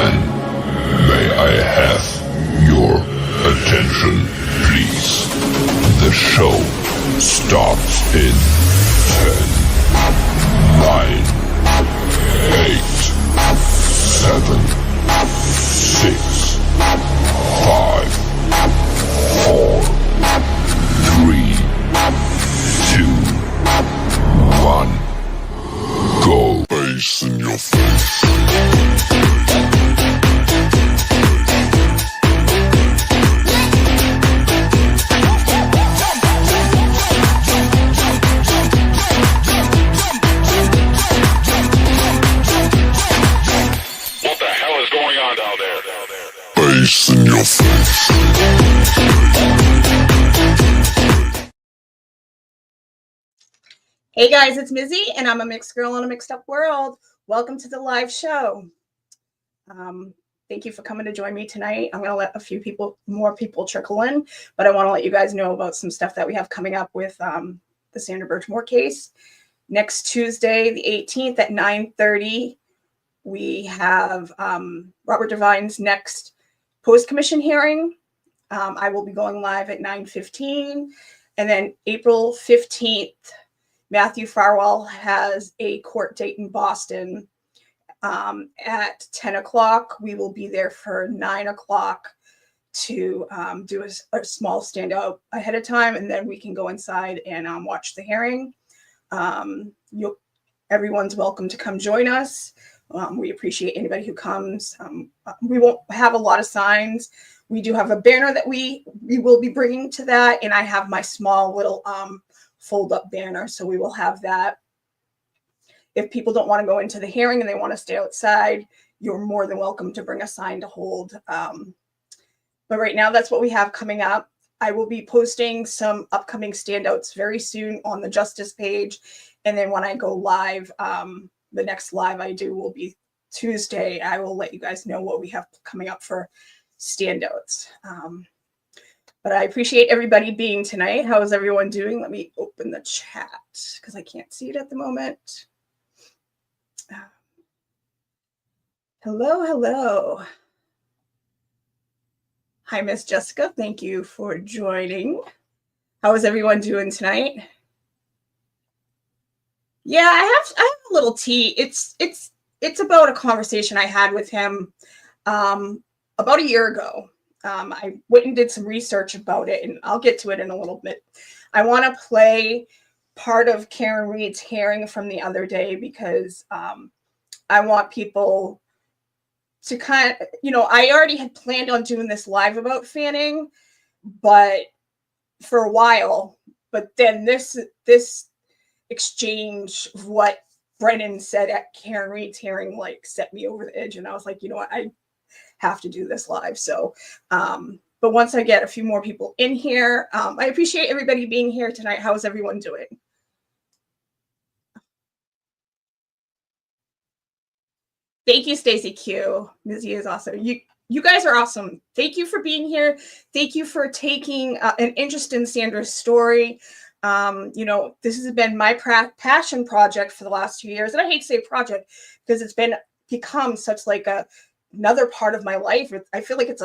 Gentlemen, may I have your attention, please? The show starts in 10, 9, 8, 7, 6, 5, 4, 3, 2, 1. Go. Face in your face. What the hell is going on down there? Face in your face. Hey guys, it's Mizzy, and I'm a mixed girl in a mixed up world. Welcome to the live show. Thank you for coming to join me tonight. I'm going to let more people trickle in, but I want to let you guys know about some stuff that we have coming up with the Sandra Birchmore case. Next Tuesday, the 18th at 9:30, we have Robert Devine's next post-commission hearing. I will be going live at 9:15, and then April 15th, Matthew Farwell has a court date in Boston at 10 o'clock. We will be there for 9 o'clock to do a small standout ahead of time, and then we can go inside and watch the hearing. Everyone's welcome to come join us. We appreciate anybody who comes. We won't have a lot of signs. We do have a banner that we will be bringing to that, and I have my small little fold-up banner, so we will have that. If people don't want to go into the hearing and they want to stay outside, you're more than welcome to bring a sign to hold. But right now, that's what we have coming up. I will be posting some upcoming standouts very soon on the Justice page, and then when I go live, the next live I do will be Tuesday. I will let you guys know what we have coming up for standouts. But I appreciate everybody being tonight. How is everyone doing? Let me open the chat because I can't see it at the moment. Hello. Hi, Miss Jessica. Thank you for joining. How is everyone doing tonight? Yeah, I have a little tea. It's about a conversation I had with him about a year ago. I went and did some research about it, and I'll get to it in a little bit. I want to play part of Karen Reed's hearing from the other day because I want people to kind of, I already had planned on doing this live about Fanning, but for a while, but then this exchange of what Brennan said at Karen Reed's hearing set me over the edge, and I was like, you know what, I have to do this live. So but once I get a few more people in here, I appreciate everybody being here tonight. How is everyone doing? Thank you, Stacy Q. Mizzy is awesome. You guys are awesome. Thank you for being here. Thank you for taking an interest in Sandra's story. This has been my passion project for the last 2 years, and I hate to say project because it's become such another part of my life. I feel like it's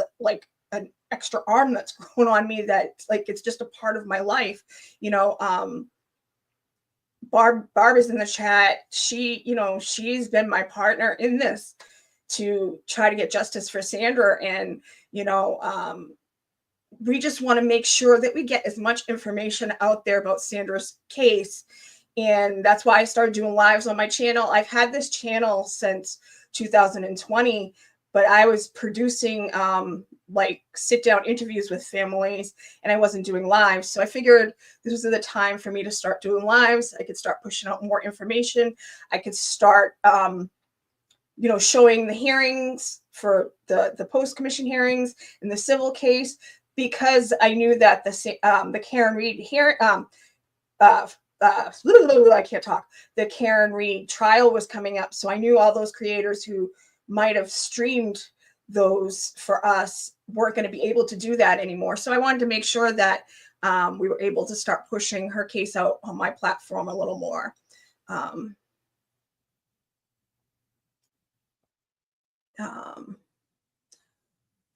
an extra arm that's grown on me that it's just a part of my life. Barb is in the chat. She's been my partner in this to try to get justice for Sandra. And, we just want to make sure that we get as much information out there about Sandra's case. And that's why I started doing lives on my channel. I've had this channel since 2020, but I was producing sit down interviews with families, and I wasn't doing lives. So I figured this was the time for me to start doing lives. I could start pushing out more information. I could start, showing the hearings for the post-commission hearings and the civil case, because I knew that the Karen Reed hearing, I can't talk. The Karen Reed trial was coming up. So I knew all those creators who might have streamed those for us weren't going to be able to do that anymore. So I wanted to make sure that we were able to start pushing her case out on my platform a little more.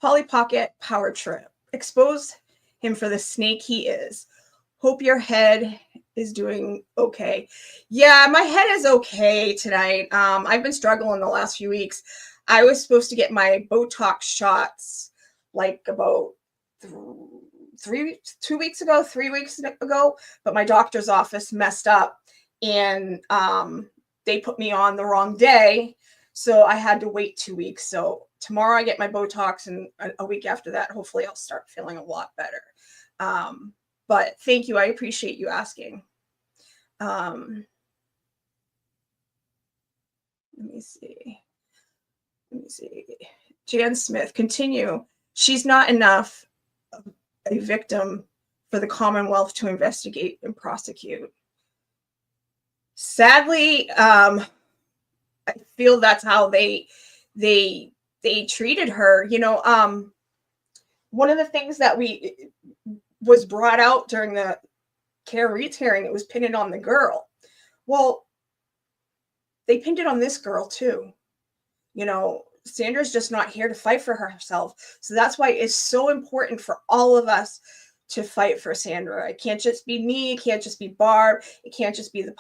Polly Pocket power trip. Expose him for the snake he is. Hope your head is doing okay. Yeah, my head is okay tonight. I've been struggling the last few weeks. I was supposed to get my Botox shots like about 3 weeks ago, but my doctor's office messed up and they put me on the wrong day. So I had to wait 2 weeks. So tomorrow I get my Botox, and a week after that, hopefully I'll start feeling a lot better. But thank you. I appreciate you asking. Let me see. Jan Smith, continue. She's not enough a victim for the Commonwealth to investigate and prosecute. Sadly, I feel that's how they treated her. You know, one of the things that was brought out during the Kara Reed's hearing, it was pinned on the girl. Well, they pinned it on this girl too. You know, Sandra's just not here to fight for herself. So that's why it's so important for all of us to fight for Sandra. It can't just be me. It can't just be Barb. It can't just be the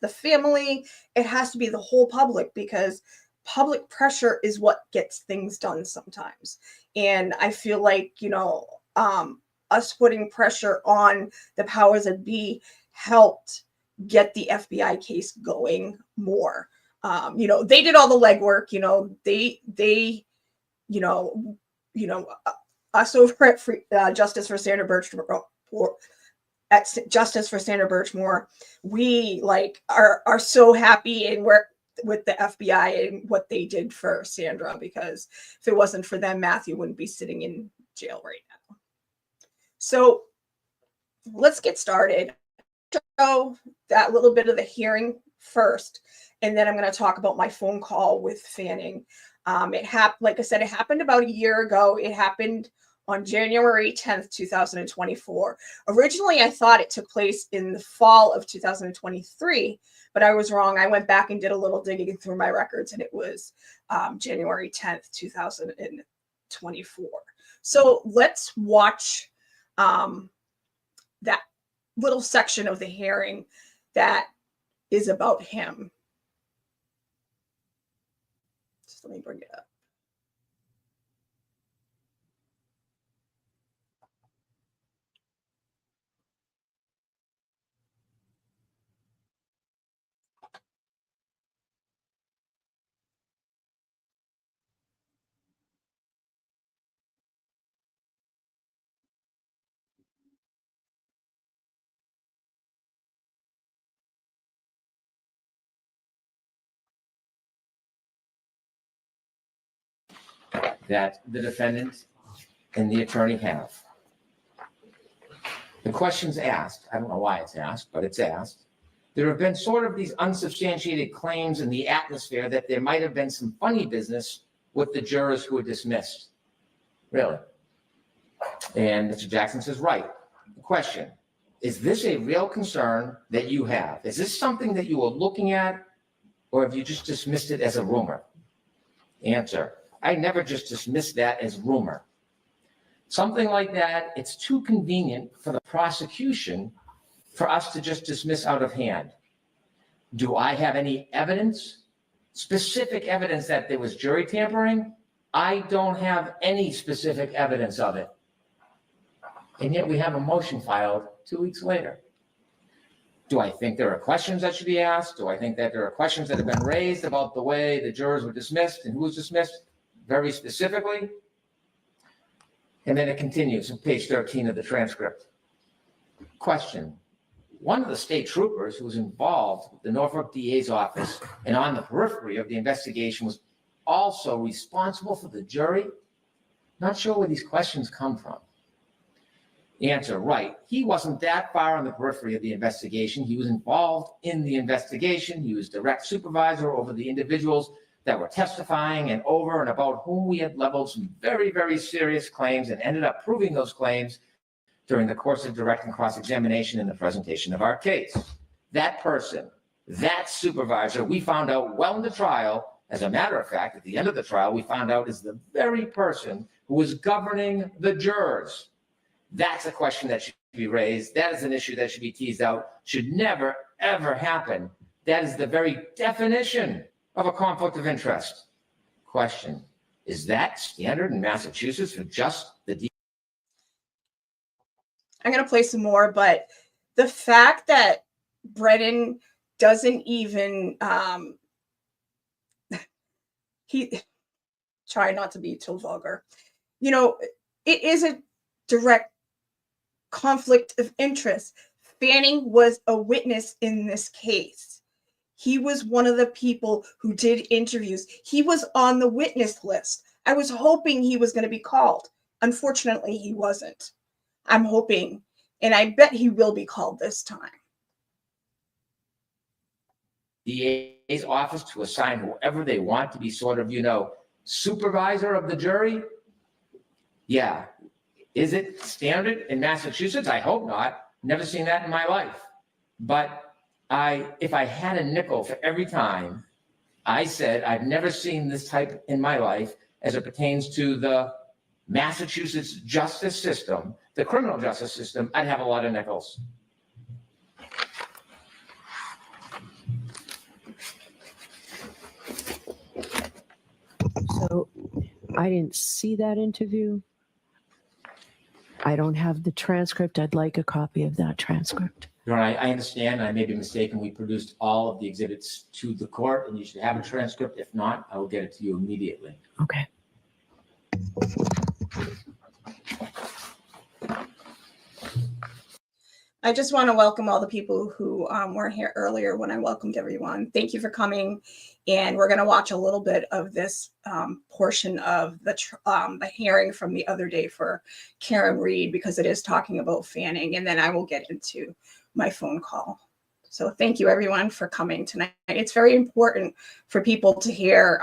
family. It has to be the whole public, because public pressure is what gets things done sometimes. And I feel like, you know, us putting pressure on the powers that be helped get the FBI case going more. You know, they did all the legwork. You know, they, us over at Justice for Sandra Birchmore, we are so happy, and we're with the FBI and what they did for Sandra, because if it wasn't for them, Matthew wouldn't be sitting in jail right now. So let's get started. So that little bit of the hearing first, and then I'm going to talk about my phone call with Fanning. It happened, like I said, it happened about a year ago. It happened on January 10th, 2024. Originally, I thought it took place in the fall of 2023, but I was wrong. I went back and did a little digging through my records, and it was January 10th, 2024. So let's watch that little section of the hearing that is about him. Just let me bring it up. That the defendant and the attorney have. The question's asked, I don't know why it's asked, but it's asked. There have been sort of these unsubstantiated claims in the atmosphere that there might have been some funny business with the jurors who were dismissed. Really? And Mr. Jackson says, right. The question, is this a real concern that you have? Is this something that you were looking at, or have you just dismissed it as a rumor? Answer, I never just dismissed that as rumor. Something like that, it's too convenient for the prosecution for us to just dismiss out of hand. Do I have any evidence, specific evidence that there was jury tampering? I don't have any specific evidence of it. And yet we have a motion filed 2 weeks later. Do I think there are questions that should be asked? Do I think that there are questions that have been raised about the way the jurors were dismissed and who was dismissed? Very specifically. And then it continues on page 13 of the transcript. Question. One of the state troopers who was involved with the Norfolk DA's office and on the periphery of the investigation was also responsible for the jury. Not sure where these questions come from. Answer, right. He wasn't that far on the periphery of the investigation. He was involved in the investigation. He was direct supervisor over the individuals that were testifying and over and about whom we had leveled some very, very serious claims and ended up proving those claims during the course of direct and cross-examination in the presentation of our case. That person, that supervisor, we found out well into trial As a matter of fact, at the end of the trial, we found out is the very person who was governing the jurors. That's a question that should be raised. That is an issue that should be teased out. Should never, ever happen. That is the very definition of a conflict of interest. Question, is that standard in Massachusetts for just the I'm going to play some more, but the fact that Brennan doesn't even, he try not to be too vulgar. You know, it is a direct conflict of interest. Fanning was a witness in this case. He was one of the people who did interviews. He was on the witness list. I was hoping he was going to be called. Unfortunately, he wasn't. I'm hoping, and I bet he will be called this time. DA's office to assign whoever they want to be sort of, supervisor of the jury? Yeah. Is it standard in Massachusetts? I hope not. Never seen that in my life. But if I had a nickel for every time I said I've never seen this type in my life as it pertains to the Massachusetts justice system, the criminal justice system, I'd have a lot of nickels. So I didn't see that interview. I don't have the transcript. I'd like a copy of that transcript. Your Honor, I understand. I may be mistaken. We produced all of the exhibits to the court, and you should have a transcript. If not, I will get it to you immediately. Okay. I just want to welcome all the people who weren't here earlier when I welcomed everyone. Thank you for coming. And we're going to watch a little bit of this portion of the hearing from the other day for Karen Reed, because it is talking about Fanning. And then I will get into my phone call. So thank you, everyone, for coming tonight. It's very important for people to hear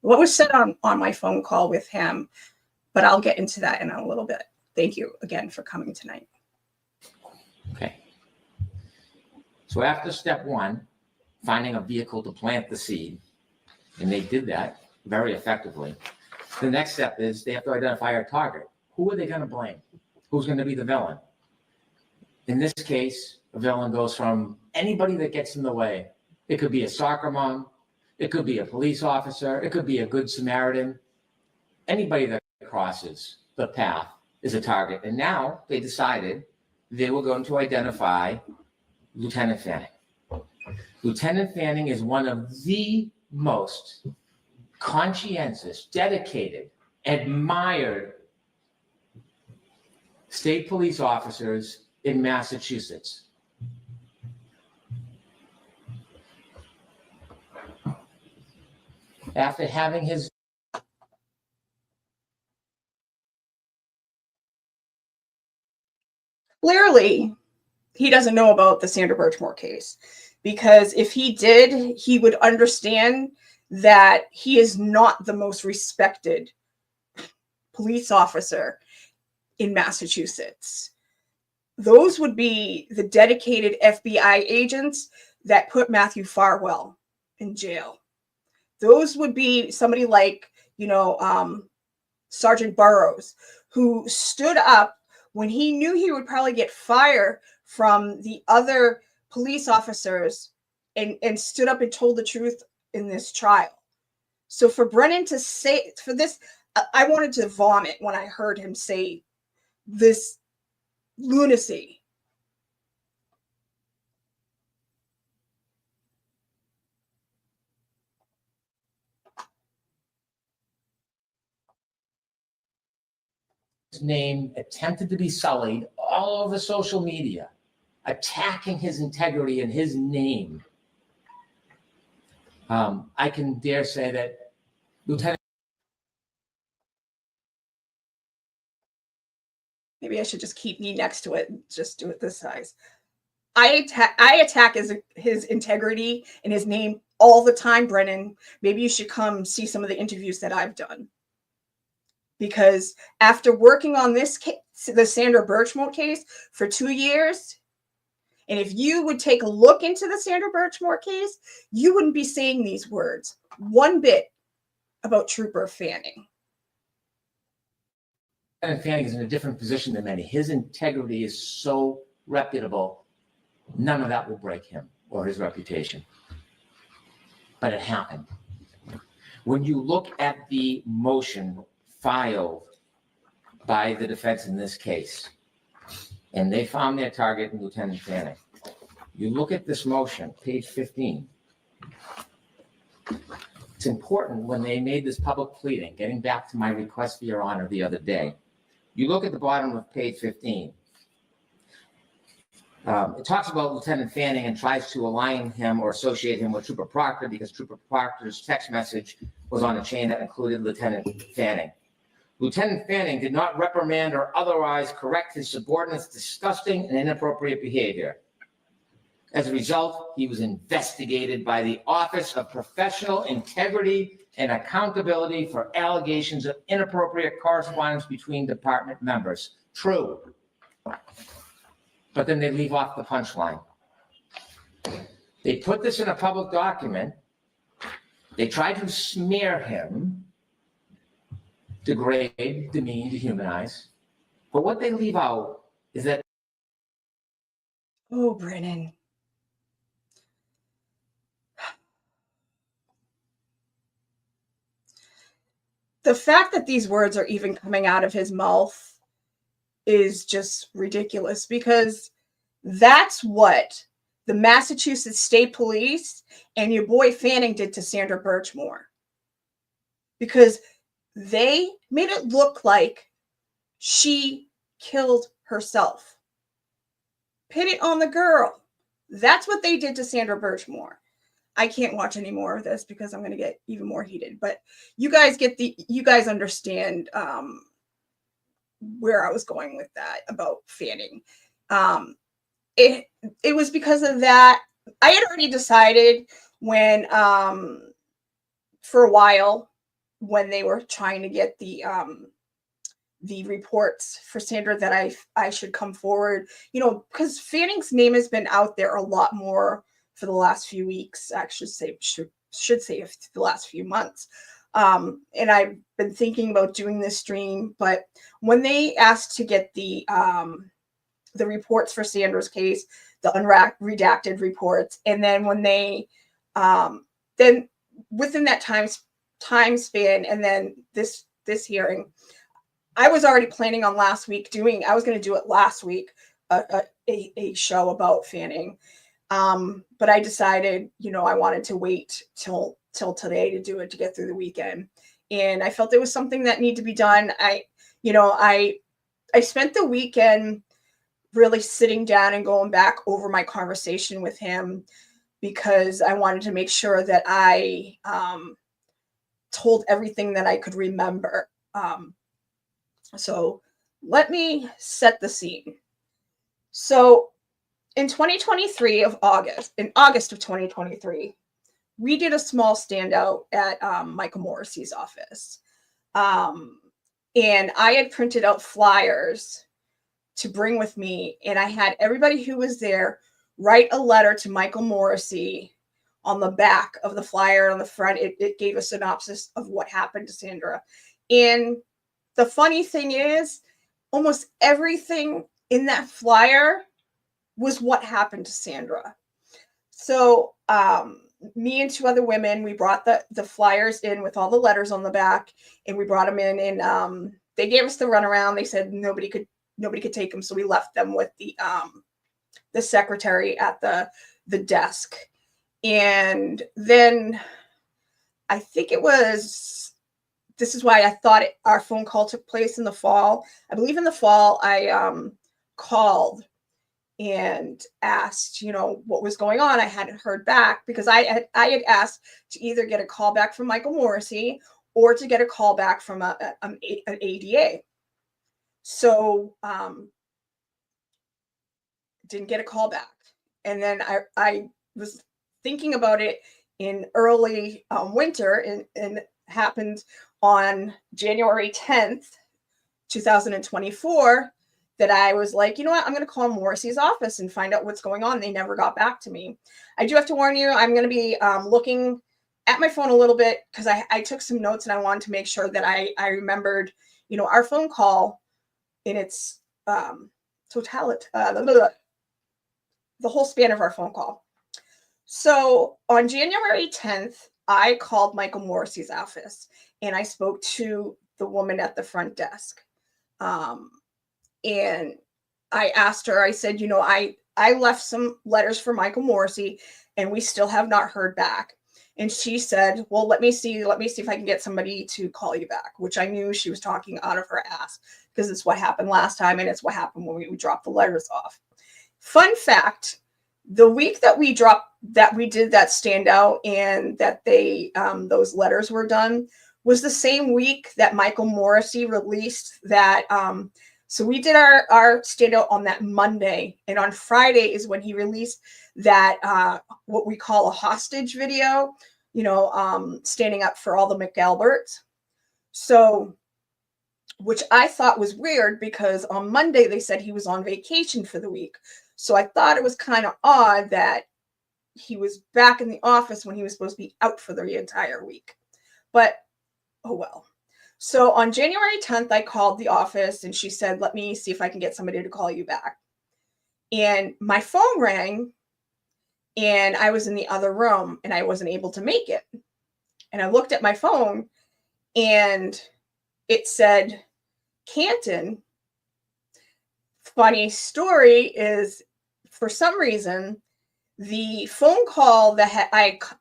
what was said on my phone call with him. But I'll get into that in a little bit. Thank you again for coming tonight. Okay. So after step one, finding a vehicle to plant the seed, and they did that very effectively, the next step is they have to identify a target. Who are they going to blame? Who's going to be the villain? In this case, a villain goes from anybody that gets in the way. It could be a soccer mom. It could be a police officer. It could be a good Samaritan. Anybody that crosses the path is a target. And now they decided they were going to identify Lieutenant Fanning. Lieutenant Fanning is one of the most conscientious, dedicated, admired state police officers in Massachusetts. After having his Clearly, he doesn't know about the Sandra Birchmore case, because if he did, he would understand that he is not the most respected police officer in Massachusetts. Those would be the dedicated FBI agents that put Matthew Farwell in jail. Those would be somebody like, Sergeant Burroughs, who stood up when he knew he would probably get fire from the other police officers and stood up and told the truth in this trial. So for Brennan to say, for this, I wanted to vomit when I heard him say this lunacy. His name attempted to be sullied all over social media, attacking his integrity and his name. I can dare say that Lieutenant. Maybe I should just keep me next to it and just do it this size. I attack his integrity and his name all the time, Brennan. Maybe you should come see some of the interviews that I've done. Because after working on this case, the Sandra Birchmore case, for 2 years, And if you would take a look into the Sandra Birchmore case, you wouldn't be saying these words one bit about Trooper Fanning. Lieutenant Fanning is in a different position than many. His integrity is so reputable, none of that will break him or his reputation. But it happened. When you look at the motion filed by the defense in this case, and they found their target in Lieutenant Fanning, you look at this motion, page 15. It's important when they made this public pleading, getting back to my request for your honor the other day. You look at the bottom of page 15. It talks about Lieutenant Fanning and tries to align him or associate him with Trooper Proctor because Trooper Proctor's text message was on a chain that included Lieutenant Fanning. Lieutenant Fanning did not reprimand or otherwise correct his subordinate's disgusting and inappropriate behavior. As a result, he was investigated by the Office of Professional Integrity and Accountability for allegations of inappropriate correspondence between department members. True. But then they leave off the punchline. They put this in a public document. They try to smear him, degrade, demean, dehumanize. But what they leave out is that. Oh, Brennan. The fact that these words are even coming out of his mouth is just ridiculous, because that's what the Massachusetts State Police and your boy Fanning did to Sandra Birchmore. Because they made it look like she killed herself. Pin it on the girl. That's what they did to Sandra Birchmore. I can't watch any more of this because I'm going to get even more heated. But you guys understand where I was going with that about Fanning. It was because of that. I had already decided when for a while when they were trying to get the reports for Sandra that I should come forward, because Fanning's name has been out there a lot more for the last few weeks. Actually, should say the last few months. And I've been thinking about doing this stream, but when they asked to get the reports for Sandra's case, the unredacted reports, and then when they then within that time span, and then this hearing, I was already planning on I was going to do it last week, a show about Fanning. But I decided, I wanted to wait till today to do it, to get through the weekend. And I felt it was something that needed to be done. I spent the weekend really sitting down and going back over my conversation with him, because I wanted to make sure that I told everything that I could remember. So let me set the scene. So in August of 2023, we did a small standout at Michael Morrissey's office. And I had printed out flyers to bring with me, and I had everybody who was there write a letter to Michael Morrissey. On the back of the flyer, on the front, it gave a synopsis of what happened to Sandra. And the funny thing is, almost everything in that flyer was what happened to Sandra. So me and two other women, we brought the flyers in with all the letters on the back, and we brought them in, and they gave us the runaround. They said nobody could take them, so we left them with the secretary at the desk. And then I think this is why I thought our phone call took place in the fall. I believe in the fall, I called and asked, what was going on. I hadn't heard back, because I had asked to either get a call back from Michael Morrissey or to get a call back from an ADA. So didn't get a call back. And then I was thinking about it in early winter, and it happened on January 10th, 2024, that I was like, you know what, I'm going to call Morrissey's office and find out what's going on. They never got back to me. I do have to warn you, I'm going to be looking at my phone a little bit because I took some notes and I wanted to make sure that I remembered, you know, our phone call in its totality, the whole span of our phone call. So on January 10th, I called Michael Morrissey's office and I spoke to the woman at the front desk. And I asked her, I said, you know, I left some letters for Michael Morrissey and we still have not heard back. And she said, well, let me see if I can get somebody to call you back, which I knew she was talking out of her ass because it's what happened last time. And it's what happened when we dropped the letters off. Fun fact, the week that we did that standout and that those letters were done was the same week that Michael Morrissey released that. So we did our standout on that Monday, and on Friday is when he released that what we call a hostage video, you know, standing up for all the McAlberts. So, which I thought was weird because on Monday they said he was on vacation for the week. So I thought it was kind of odd that he was back in the office when he was supposed to be out for the entire week. But, oh well. So on January 10th, I called the office and she said, let me see if I can get somebody to call you back. And my phone rang and I was in the other room and I wasn't able to make it. And I looked at my phone and it said, Canton. Funny story is, for some reason, the phone call that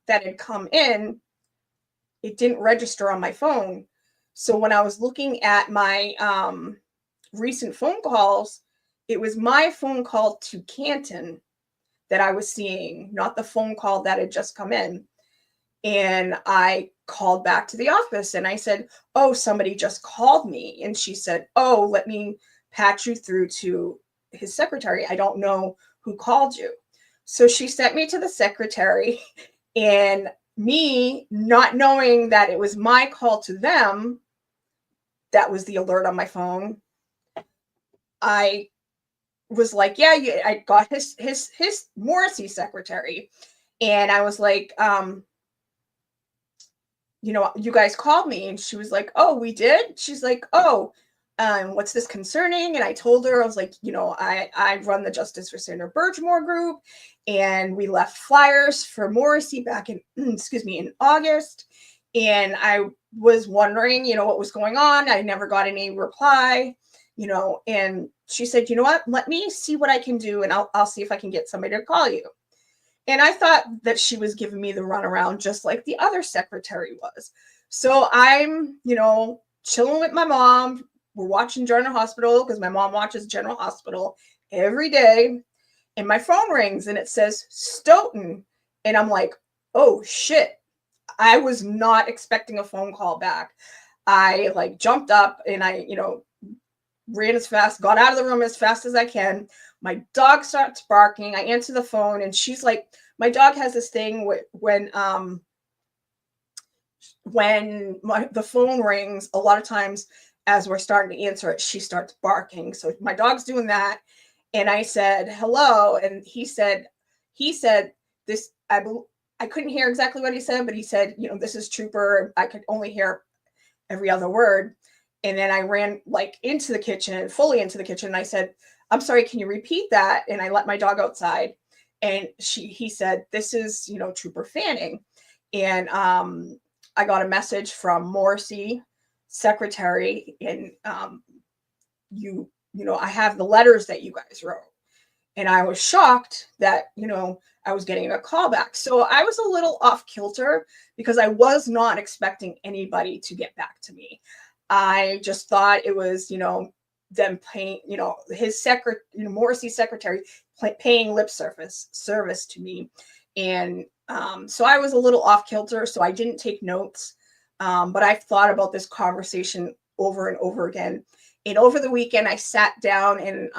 had come in, it didn't register on my phone. So when I was looking at my recent phone calls, it was my phone call to Canton that I was seeing, not the phone call that had just come in. And I called back to the office and I said, oh, somebody just called me. And she said, oh, let me patch you through to his secretary. I don't know who called you. So she sent me to the secretary, and me not knowing that it was my call to them, that was the alert on my phone. I was like, yeah, I got his Morrissey secretary. And I was like, you know, you guys called me. And she was like, oh, we did? She's like, oh, what's this concerning? And I told her, I was like, you know, I run the Justice for Sandra Birchmore group, and we left flyers for Morrissey back in, in August. And I was wondering, you know, what was going on. I never got any reply, you know, and she said, you know what, let me see what I can do. And I'll see if I can get somebody to call you. And I thought that she was giving me the runaround, just like the other secretary was. So I'm, you know, chilling with my mom. We're watching General Hospital because my mom watches General Hospital every day. And my phone rings and it says Stoughton. And I'm like, oh shit. I was not expecting a phone call back. I like jumped up and I, you know, ran as fast, got out of the room as fast as I can. My dog starts barking. I answer the phone and she's like, my dog has this thing when the phone rings, a lot of times as we're starting to answer it, she starts barking. So my dog's doing that. And I said, hello. And he said this, I couldn't hear exactly what he said, but he said, you know, this is Trooper. I could only hear every other word. And then I ran like into the kitchen, fully into the kitchen. And I said, I'm sorry, can you repeat that? And I let my dog outside. And he said, this is, you know, Trooper Fanning. And I got a message from Morrissey secretary. And you know, I have the letters that you guys wrote. And I was shocked that, you know, I was getting a call back. So I was a little off kilter because I was not expecting anybody to get back to me. I just thought it was, you know, them paying, you know, his Morrissey secretary paying lip service to me. And so I was a little off kilter. So I didn't take notes. But I've thought about this conversation over and over again. And over the weekend, I sat down and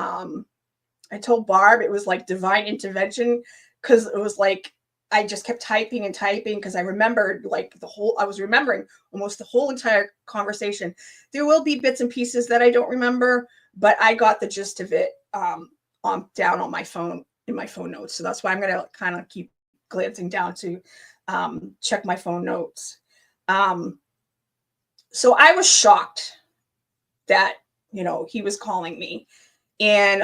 I told Barb it was like divine intervention, because it was like I just kept typing and typing because I remembered like I was remembering almost the whole entire conversation. There will be bits and pieces that I don't remember, but I got the gist of it down on my phone, in my phone notes. So that's why I'm going to kind of keep glancing down to check my phone notes. So I was shocked that, he was calling me. And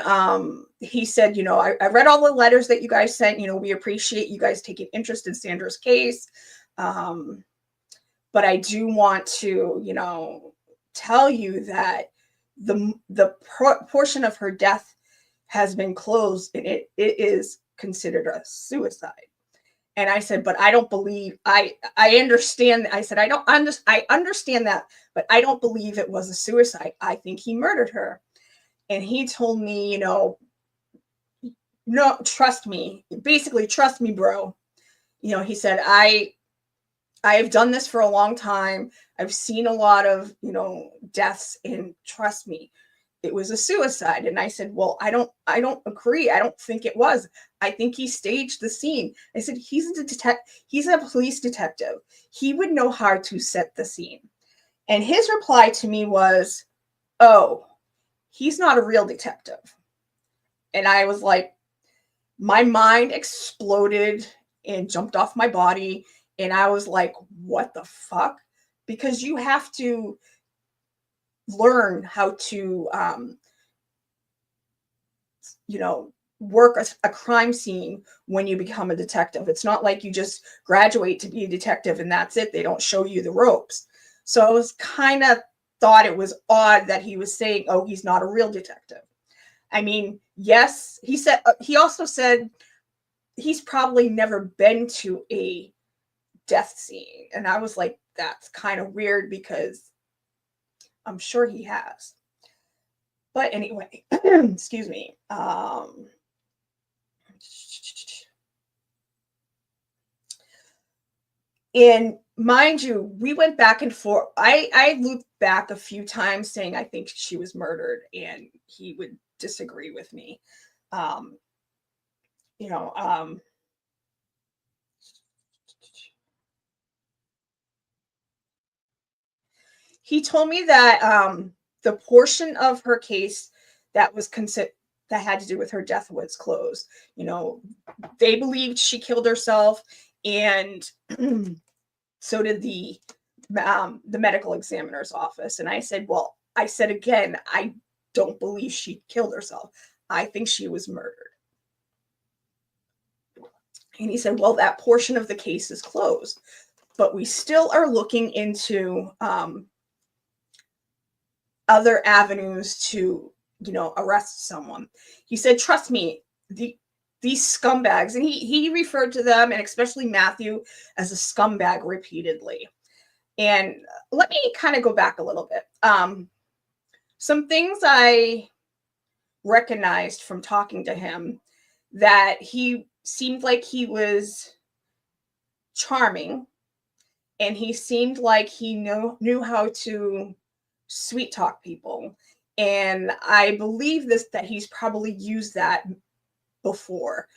he said, I read all the letters that you guys sent. We appreciate you guys taking interest in Sandra's case. But I do want to, tell you that the portion of her death has been closed, and it is considered a suicide. And I said, but I don't believe, I understand. I said, I understand that, but I don't believe it was a suicide. I think he murdered her. And he told me, no, trust me, basically, trust me, bro. He said, I have done this for a long time. I've seen a lot of, deaths, and trust me, it was a suicide. And I said, well, I don't agree. I don't think it was. I think he staged the scene. I said, he's a police detective. He would know how to set the scene. And his reply to me was, oh, he's not a real detective. And I was like, my mind exploded and jumped off my body. And I was like, what the fuck? Because you have to learn how to, work a crime scene when you become a detective. It's not like you just graduate to be a detective and that's it. They don't show you the ropes. So I was kind of thought it was odd that he was saying, oh, he's not a real detective. I mean, yes, he also said he's probably never been to a death scene. And I was like, that's kind of weird because I'm sure he has. But anyway, excuse me. And mind you, we went back and forth. I looped back a few times saying I think she was murdered, and he would disagree with me. He told me that the portion of her case that was that had to do with her death was closed. They believed she killed herself, and so did the medical examiner's office. And I said, again, I don't believe she killed herself. I think she was murdered. And he said, well, that portion of the case is closed, but we still are looking into other avenues to, arrest someone. He said, trust me, these scumbags, and he referred to them, and especially Matthew, as a scumbag repeatedly. And let me kind of go back a little bit. Some things I recognized from talking to him, that he seemed like he was charming, and he seemed like he knew how to sweet talk people. And I believe that he's probably used that before,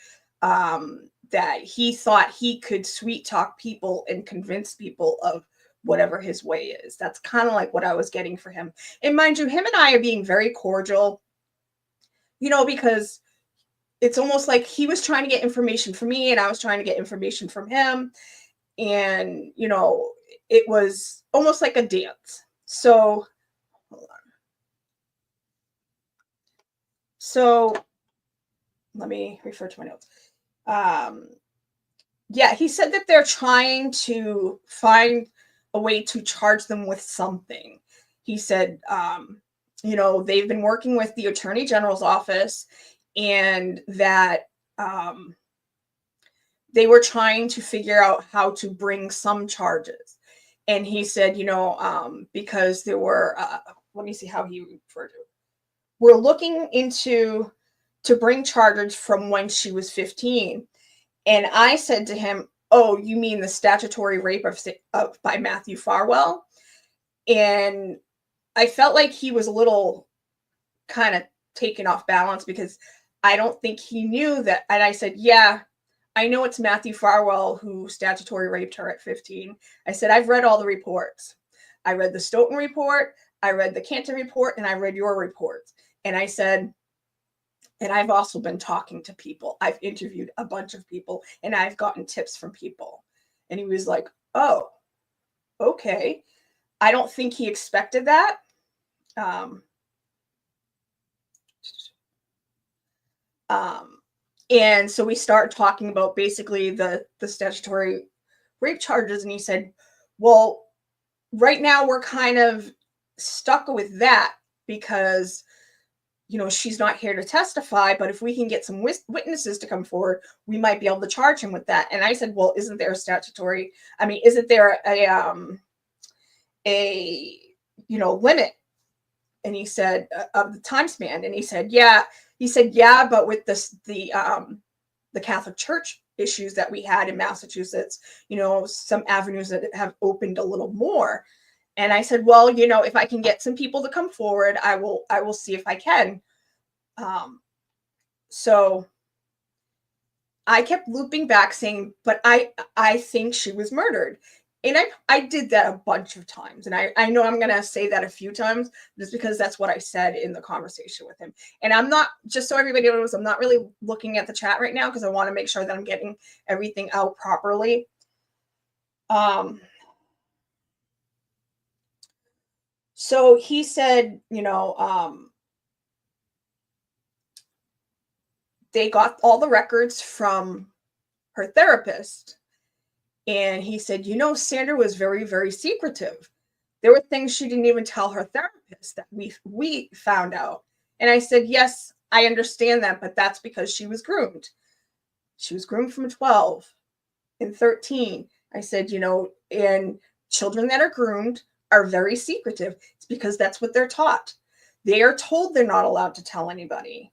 that he thought he could sweet talk people and convince people of whatever his way is. That's kind of like what I was getting for him. And mind you, him and I are being very cordial, because it's almost like he was trying to get information from me and I was trying to get information from him. And, it was almost like a dance. So, hold on. So let me refer to my notes. Yeah, he said that they're trying to find a way to charge them with something. He said, they've been working with the Attorney General's office, and that they were trying to figure out how to bring some charges. And he said, because there were, let me see how he referred to it. We're looking to bring charges from when she was 15. And I said to him, oh, you mean the statutory rape by Matthew Farwell? And I felt like he was a little kind of taken off balance, because I don't think he knew that. And I said, yeah, I know it's Matthew Farwell who statutory raped her at 15. I said, I've read all the reports. I read the Stoughton report, I read the Canton report, and I read your reports. And I said, and I've also been talking to people. I've interviewed a bunch of people and I've gotten tips from people. And he was like, oh, okay. I don't think he expected that. And so we start talking about basically the statutory rape charges. And he said, well, right now we're kind of stuck with that because, you know, she's not here to testify, but if we can get some witnesses to come forward, we might be able to charge him with that. And I said, well, isn't there a limit? And he said, of the time span. And he said, yeah. But with the Catholic Church issues that we had in Massachusetts, some avenues that have opened a little more. And I said, well, if I can get some people to come forward, I will see if I can. So I kept looping back saying, but I think she was murdered. And I did that a bunch of times. And I know I'm going to say that a few times just because that's what I said in the conversation with him. And I'm not, just so everybody knows, I'm not really looking at the chat right now because I want to make sure that I'm getting everything out properly. So he said, they got all the records from her therapist. And he said, Sandra was very, very secretive. There were things she didn't even tell her therapist that we found out. And I said, yes, I understand that, but that's because she was groomed. She was groomed from 12 and 13. I said, and children that are groomed are very secretive. It's because that's what they're taught. They are told they're not allowed to tell anybody.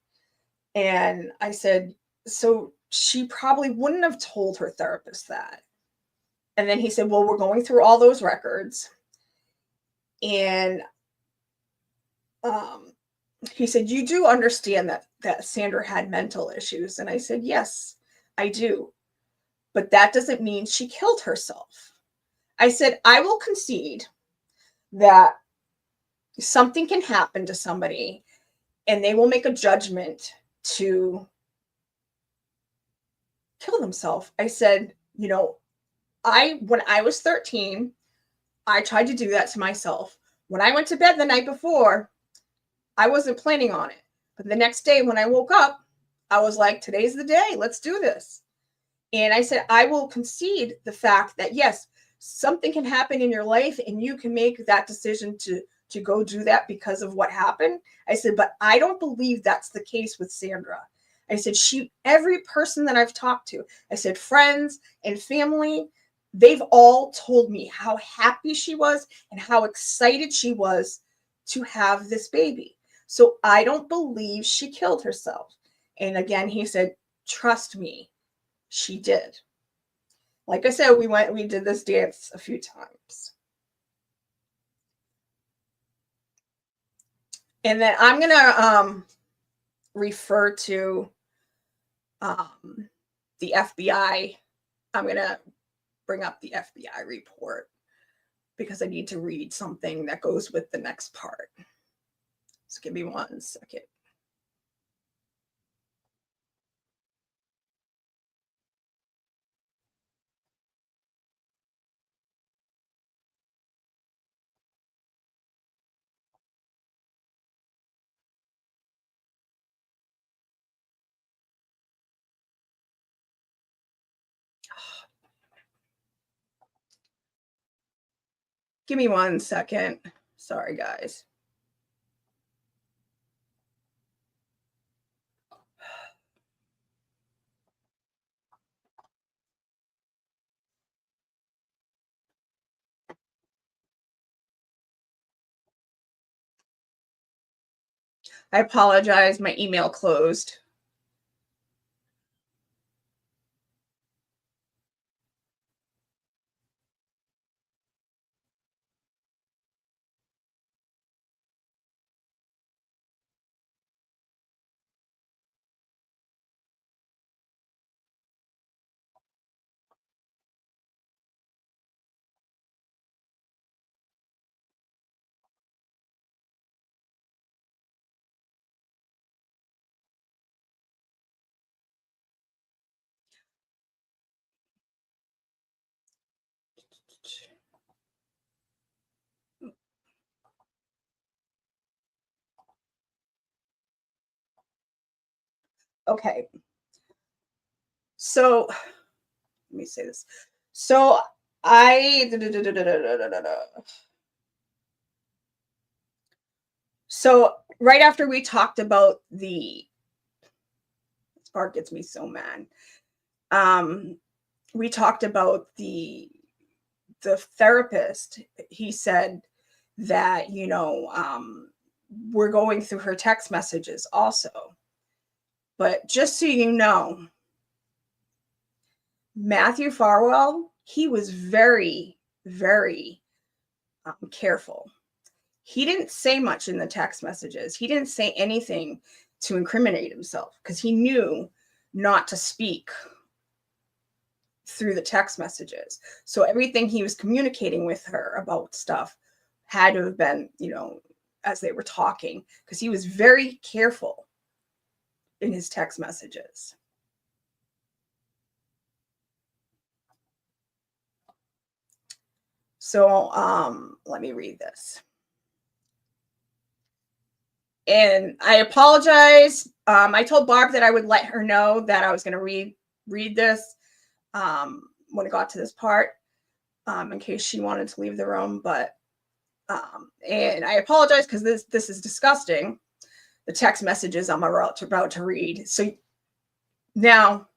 And I said, so she probably wouldn't have told her therapist that. And then he said, well, we're going through all those records. And he said, you do understand that Sandra had mental issues? And I said, yes, I do. But that doesn't mean she killed herself. I said, I will concede that something can happen to somebody and they will make a judgment to kill themselves. I said, when I was 13, I tried to do that to myself. When I went to bed the night before, I wasn't planning on it. But the next day when I woke up, I was like, today's the day. Let's do this. And I said, I will concede the fact that, yes, something can happen in your life and you can make that decision to go do that because of what happened. I said, but I don't believe that's the case with Sandra. I said, every person that I've talked to, I said, friends and family, they've all told me how happy she was and how excited she was to have this baby. So I don't believe she killed herself. And again, he said, trust me, she did. Like I said, we did this dance a few times. And then I'm going to refer to the FBI. I'm going to bring up the FBI report because I need to read something that goes with the next part. So give me 1 second. Give me 1 second. Sorry, guys. I apologize. My email closed. Okay. So let me say this. So so right after we talked about this part gets me so mad. We talked about the therapist. He said that, we're going through her text messages also. But just so you know, Matthew Farwell, he was very, very careful. He didn't say much in the text messages. He didn't say anything to incriminate himself because he knew not to speak through the text messages. So everything he was communicating with her about stuff had to have been, as they were talking, because he was very careful in his text messages. So let me read this. And I apologize. I told Barb that I would let her know that I was going to read this when it got to this part, in case she wanted to leave the room. But and I apologize because this is disgusting. The text messages I'm about to read. So now,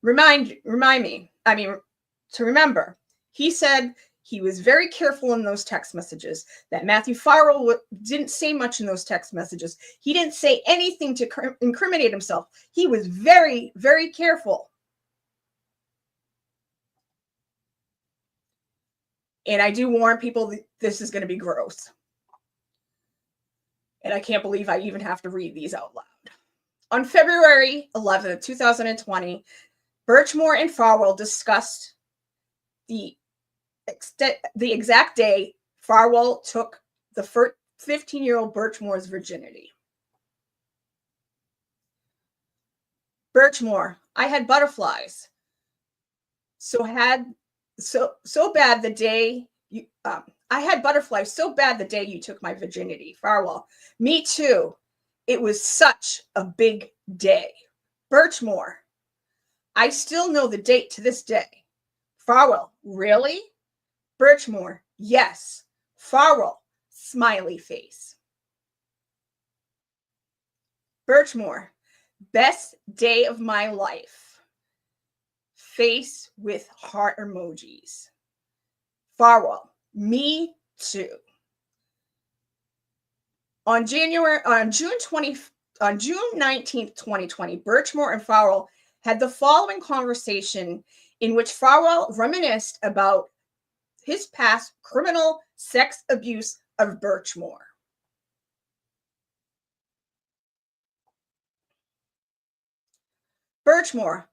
remind me. I mean, to remember, he said he was very careful in those text messages, that Matthew Farwell didn't say much in those text messages. He didn't say anything to incriminate himself. He was very, very careful. And I do warn people that this is going to be gross. And I can't believe I even have to read these out loud. On February 11th, 2020, Birchmore and Farwell discussed the exact day Farwell took the 15-year-old Birchmore's virginity. Birchmore, I had butterflies. So bad the day you I had butterflies so bad the day you took my virginity. Farwell, me too. It was such a big day. Birchmore, I still know the date to this day. Farwell, really? Birchmore, yes. Farwell, smiley face. Birchmore, best day of my life. Face with heart emojis. Farwell, me too. On June 19th, 2020, Birchmore and Farwell had the following conversation in which Farwell reminisced about his past criminal sex abuse of Birchmore. Birchmore,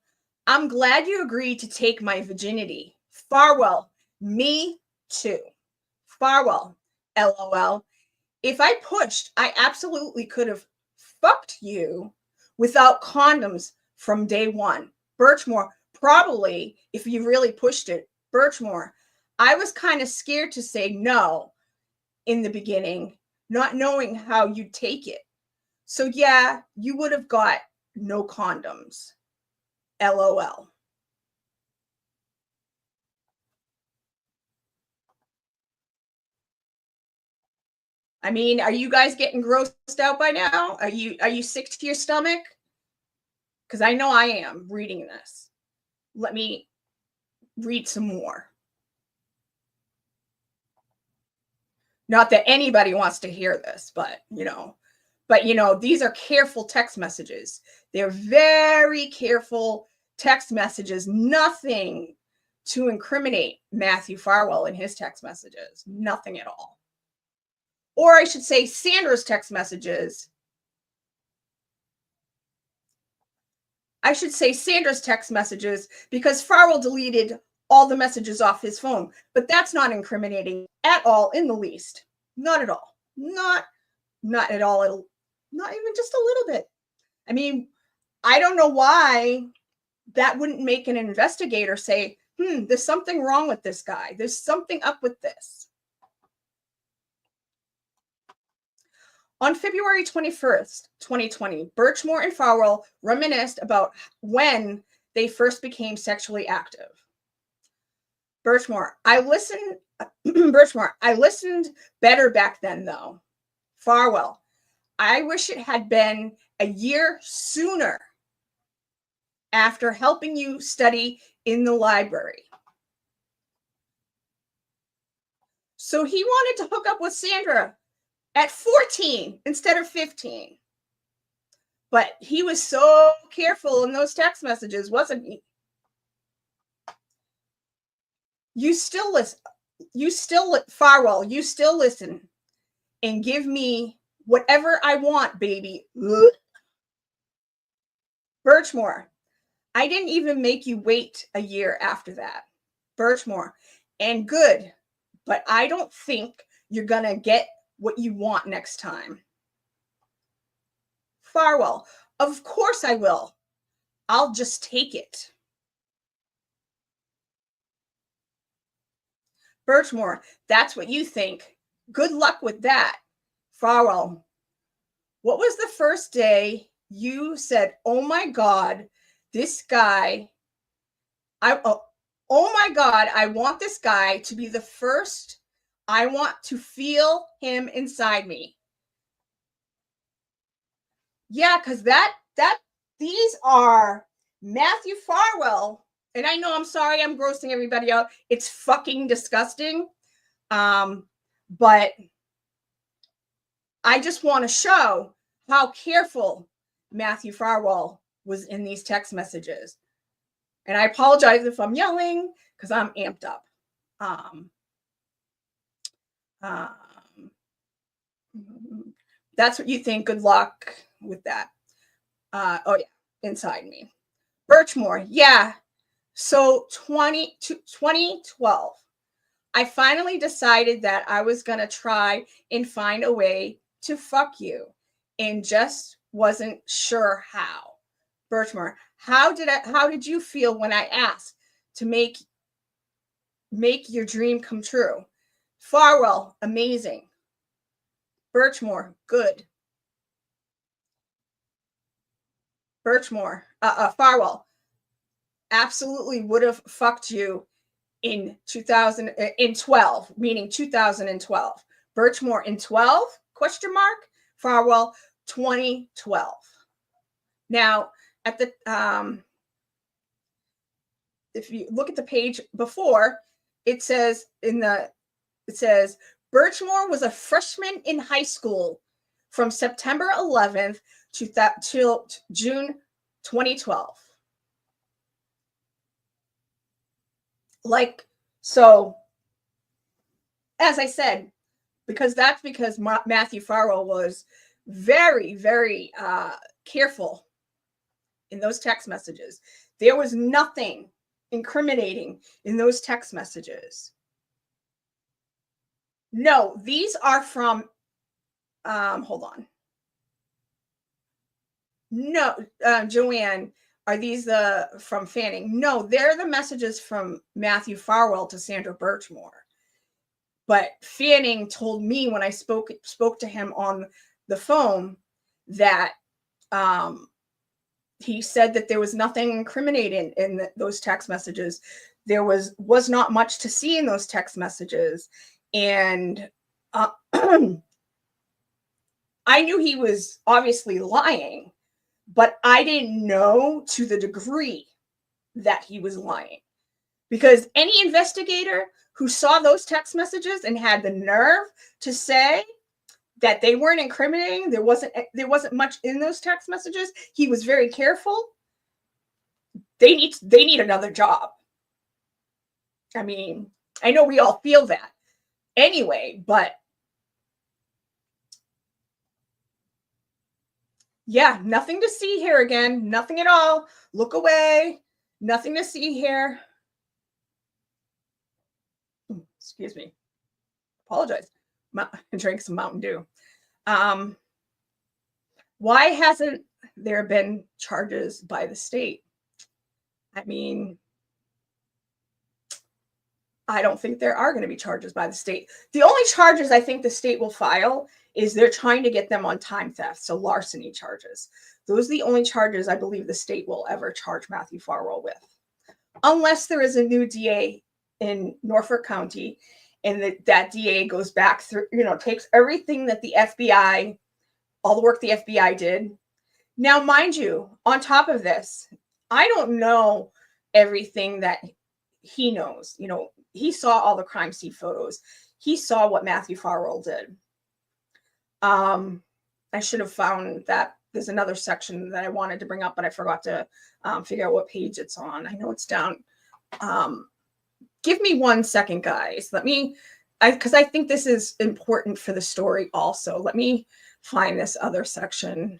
I'm glad you agreed to take my virginity. Farwell, me too. Farwell, LOL. If I pushed, I absolutely could have fucked you without condoms from day one. Birchmore, probably if you really pushed it. Birchmore, I was kind of scared to say no in the beginning, not knowing how you'd take it. So yeah, you would have got no condoms. LOL. I mean, are you guys getting grossed out by now? Are you sick to your stomach? Because I know I am reading this. Let me read some more. Not that anybody wants to hear this, but these are careful text messages. They're very careful text messages. Nothing to incriminate Matthew Farwell in his text messages. Nothing at all. Or I should say Sandra's text messages. I should say Sandra's text messages because Farwell deleted all the messages off his phone. But that's not incriminating at all in the least. Not at all. Not at all. Not even just a little bit. I mean, I don't know why that wouldn't make an investigator say, there's something wrong with this guy. There's something up with this. On February 21st, 2020, Birchmore and Farwell reminisced about when they first became sexually active. Birchmore, I listened better back then, though. Farwell, I wish it had been a year sooner after helping you study in the library. So he wanted to hook up with Sandra at 14 instead of 15. But he was so careful in those text messages, wasn't he? Farwell, you still listen and give me whatever I want, baby. Ugh. Birchmore, I didn't even make you wait a year after that. Birchmore, and good, but I don't think you're going to get what you want next time. Farwell, of course I will. I'll just take it. Birchmore, that's what you think. Good luck with that. Farwell, what was the first day you said, oh my God, this guy, oh my God, I want this guy to be the first. I want to feel him inside me. Yeah, because these are Matthew Farwell. And I know, I'm sorry, I'm grossing everybody out. It's fucking disgusting. But I just want to show how careful Matthew Farwell was in these text messages. And I apologize if I'm yelling because I'm amped up. That's what you think. Good luck with that. Oh yeah, inside me. Birchmore, yeah. So 2012, I finally decided that I was going to try and find a way to fuck you and just wasn't sure how. Birchmore, how did you feel when I asked to make your dream come true? Farwell, amazing. Birchmore, good. Birchmore, Farwell, absolutely would have fucked you in 2012, meaning 2012. Birchmore in 12, question mark, Farwell 2012. Now, at the if you look at the page before, it says Birchmore was a freshman in high school from September 11th till June 2012. Like, so, as I said, because Matthew Farwell was very, very careful in those text messages. There was nothing incriminating in those text messages. No, these are from, hold on. No, Joanne, are these from Fanning? No, they're the messages from Matthew Farwell to Sandra Birchmore. But Fanning told me when I spoke to him on the phone that he said that there was nothing incriminating in those text messages. There was not much to see in those text messages. And I knew he was obviously lying, but I didn't know to the degree that he was lying. Because any investigator who saw those text messages and had the nerve to say that they weren't incriminating, there wasn't much in those text messages, he was very careful, they need another job. I mean, I know we all feel that anyway, but yeah, nothing to see here again. Nothing at all. Look away. Nothing to see here. Excuse me. Apologize. I drank some Mountain Dew. Why hasn't there been charges by the state? I mean, I don't think there are going to be charges by the state. The only charges I think the state will file is they're trying to get them on time theft, so larceny charges. Those are the only charges I believe the state will ever charge Matthew Farwell with. Unless there is a new DA in Norfolk County and that DA goes back through, takes everything that the FBI, all the work the FBI did. Now, mind you, on top of this, I don't know everything that he knows. He saw all the crime scene photos. He saw what Matthew Farwell did. I should have found that there's another section that I wanted to bring up, but I forgot to figure out what page it's on. I know it's down. Give me 1 second, guys. Because I think this is important for the story also. Let me find this other section.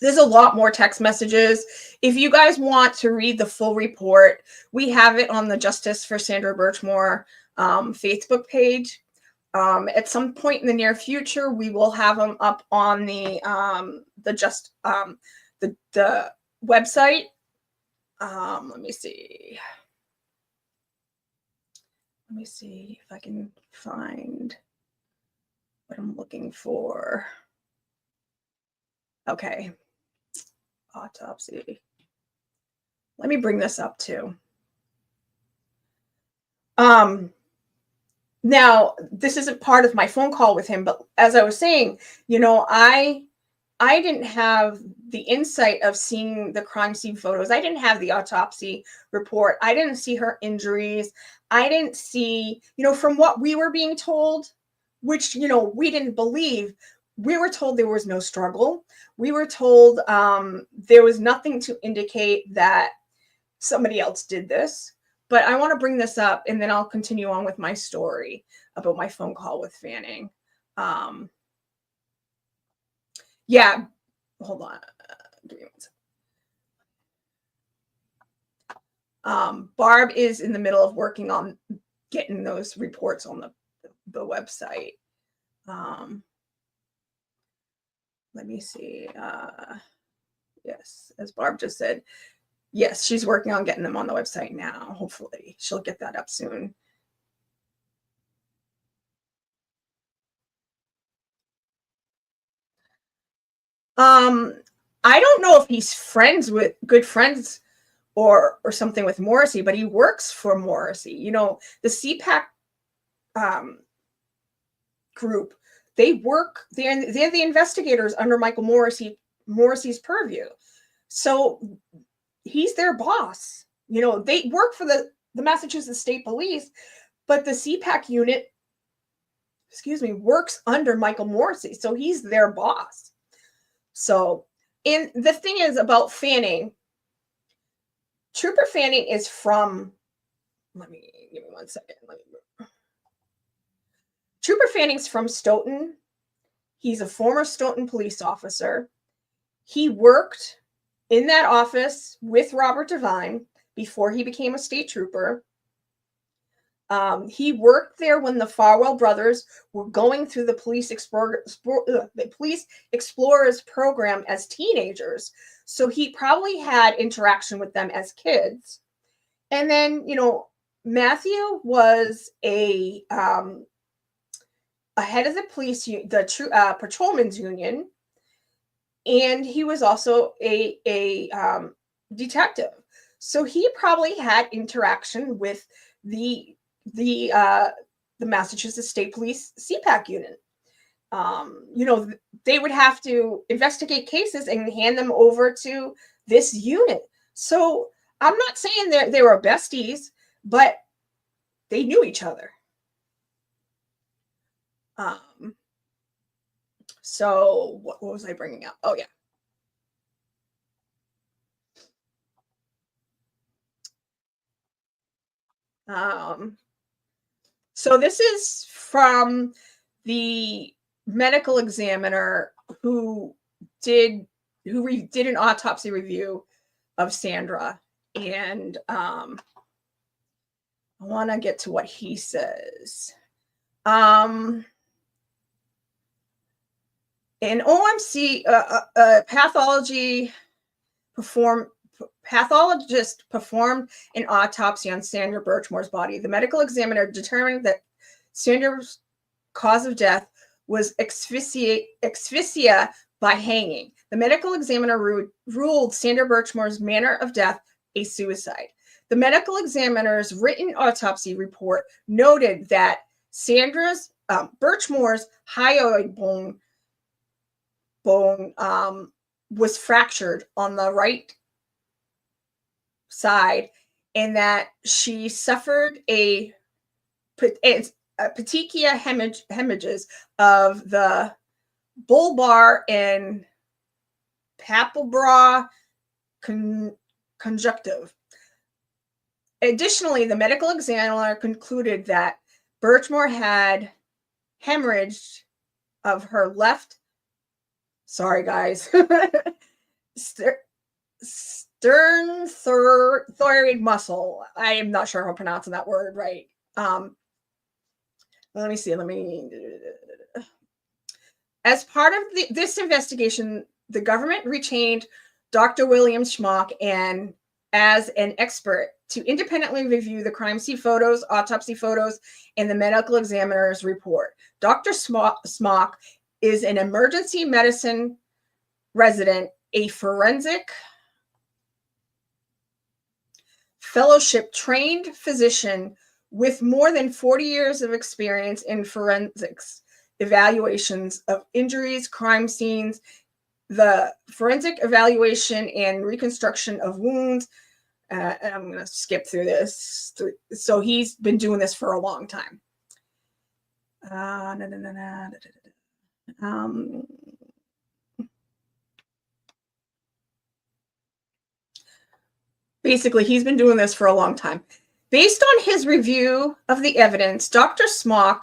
There's a lot more text messages. If you guys want to read the full report, we have it on the Justice for Sandra Birchmore Facebook page. At some point in the near future, we will have them up on the website. Let me see. Let me see if I can find what I'm looking for. Okay. Autopsy. Let me bring this up too. Now, this isn't part of my phone call with him, but as I was saying, I didn't have the insight of seeing the crime scene photos. I didn't have the autopsy report. I didn't see her injuries. I didn't see, from what we were being told, which, we didn't believe. We were told there was no struggle. We were told there was nothing to indicate that somebody else did this. But I want to bring this up, and then I'll continue on with my story about my phone call with Fanning. Yeah, hold on. Give me 1 second. Barb is in the middle of working on getting those reports on the website. Let me see. Yes, as Barb just said, yes, she's working on getting them on the website now. Hopefully she'll get that up soon. I don't know if he's good friends or something with Morrissey, but he works for Morrissey. The CPAC group, they're the investigators under Michael Morrissey's purview. So he's their boss. They work for the Massachusetts State Police, but the CPAC unit, works under Michael Morrissey. So he's their boss. So, and the thing is about Fanning, Trooper Fanning is from, give me 1 second. Trooper Fanning's from Stoughton. He's a former Stoughton police officer. He worked in that office with Robert Devine before he became a state trooper. He worked there when the Farwell brothers were going through the Police Explorers program as teenagers. So he probably had interaction with them as kids. And then, Matthew was a head of the police, the patrolmen's union, and he was also a detective. So he probably had interaction with the Massachusetts State Police CPAC unit. They would have to investigate cases and hand them over to this unit. So I'm not saying they were besties, but they knew each other. So what was I bringing up? Oh, yeah. So this is from the medical examiner who did an autopsy review of Sandra, and I want to get to what he says. An OMC pathology pathologist performed an autopsy on Sandra Birchmore's body. The medical examiner determined that Sandra's cause of death was asphyxia by hanging. The medical examiner ruled Sandra Birchmore's manner of death a suicide. The medical examiner's written autopsy report noted that Sandra's Birchmore's hyoid bone was fractured on the right side, and that she suffered a petechia hemorrhages of the bulbar and palpebral conjunctive. Additionally, the medical examiner concluded that Birchmore had hemorrhage of her left, sorry guys, sternothoracic muscle. I am not sure if I'm pronouncing that word right. Let me see. As part of this investigation, the government retained Dr. William Schmock as an expert to independently review the crime scene photos, autopsy photos, and the medical examiner's report. Dr. Schmock is an emergency medicine resident, a forensic fellowship trained physician with more than 40 years of experience in forensics, evaluations of injuries, crime scenes, the forensic evaluation and reconstruction of wounds. I'm going to skip through this. So he's been doing this for a long time. Basically, he's been doing this for a long time. Based on his review of the evidence, Dr. Schmock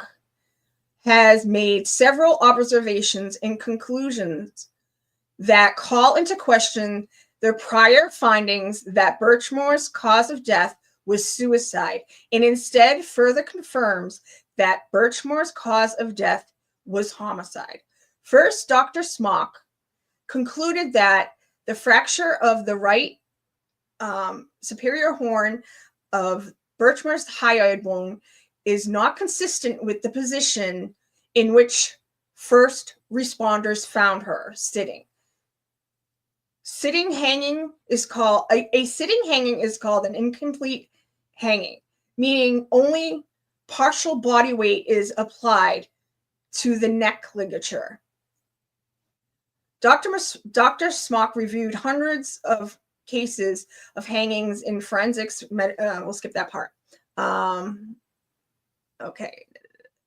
has made several observations and conclusions that call into question their prior findings that Birchmore's cause of death was suicide, and instead further confirms that Birchmore's cause of death was homicide. First, Dr. Schmock concluded that the fracture of the right superior horn of Birchmore's hyoid bone is not consistent with the position in which first responders found her sitting. Sitting hanging is called a sitting hanging is called an incomplete hanging, meaning only partial body weight is applied to the neck ligature. Dr. Schmock reviewed hundreds of cases of hangings in forensics. We'll skip that part. Okay.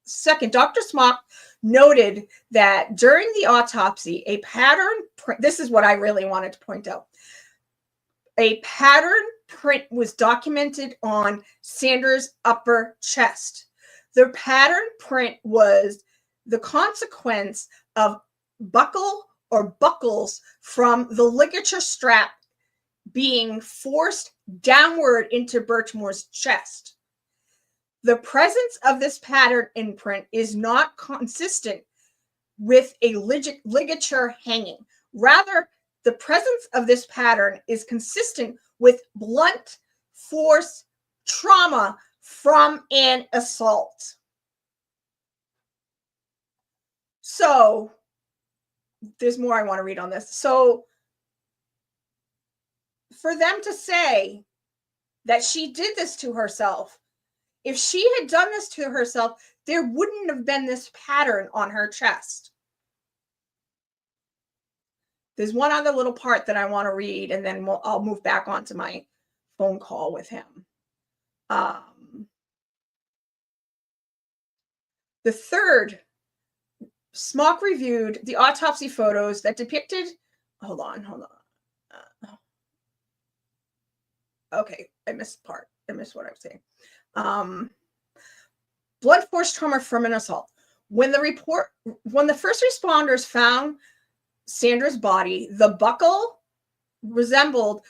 Second, Dr. Schmock noted that during the autopsy, a pattern print, this is what I really wanted to point out, a pattern print was documented on Sandra's upper chest. The pattern print was the consequence of buckle or buckles from the ligature strap being forced downward into Birchmore's chest. The presence of this pattern imprint is not consistent with a ligature hanging. Rather, the presence of this pattern is consistent with blunt force trauma from an assault. So, there's more I want to read on this. So, for them to say that she did this to herself, if she had done this to herself, there wouldn't have been this pattern on her chest. There's one other little part that I want to read, and then I'll move back onto my phone call with him. The third, Schmock reviewed the autopsy photos that depicted, hold on. Okay, I missed the part. I missed what I was saying. Blunt force trauma from an assault. When the first responders found Sandra's body, the buckle responsible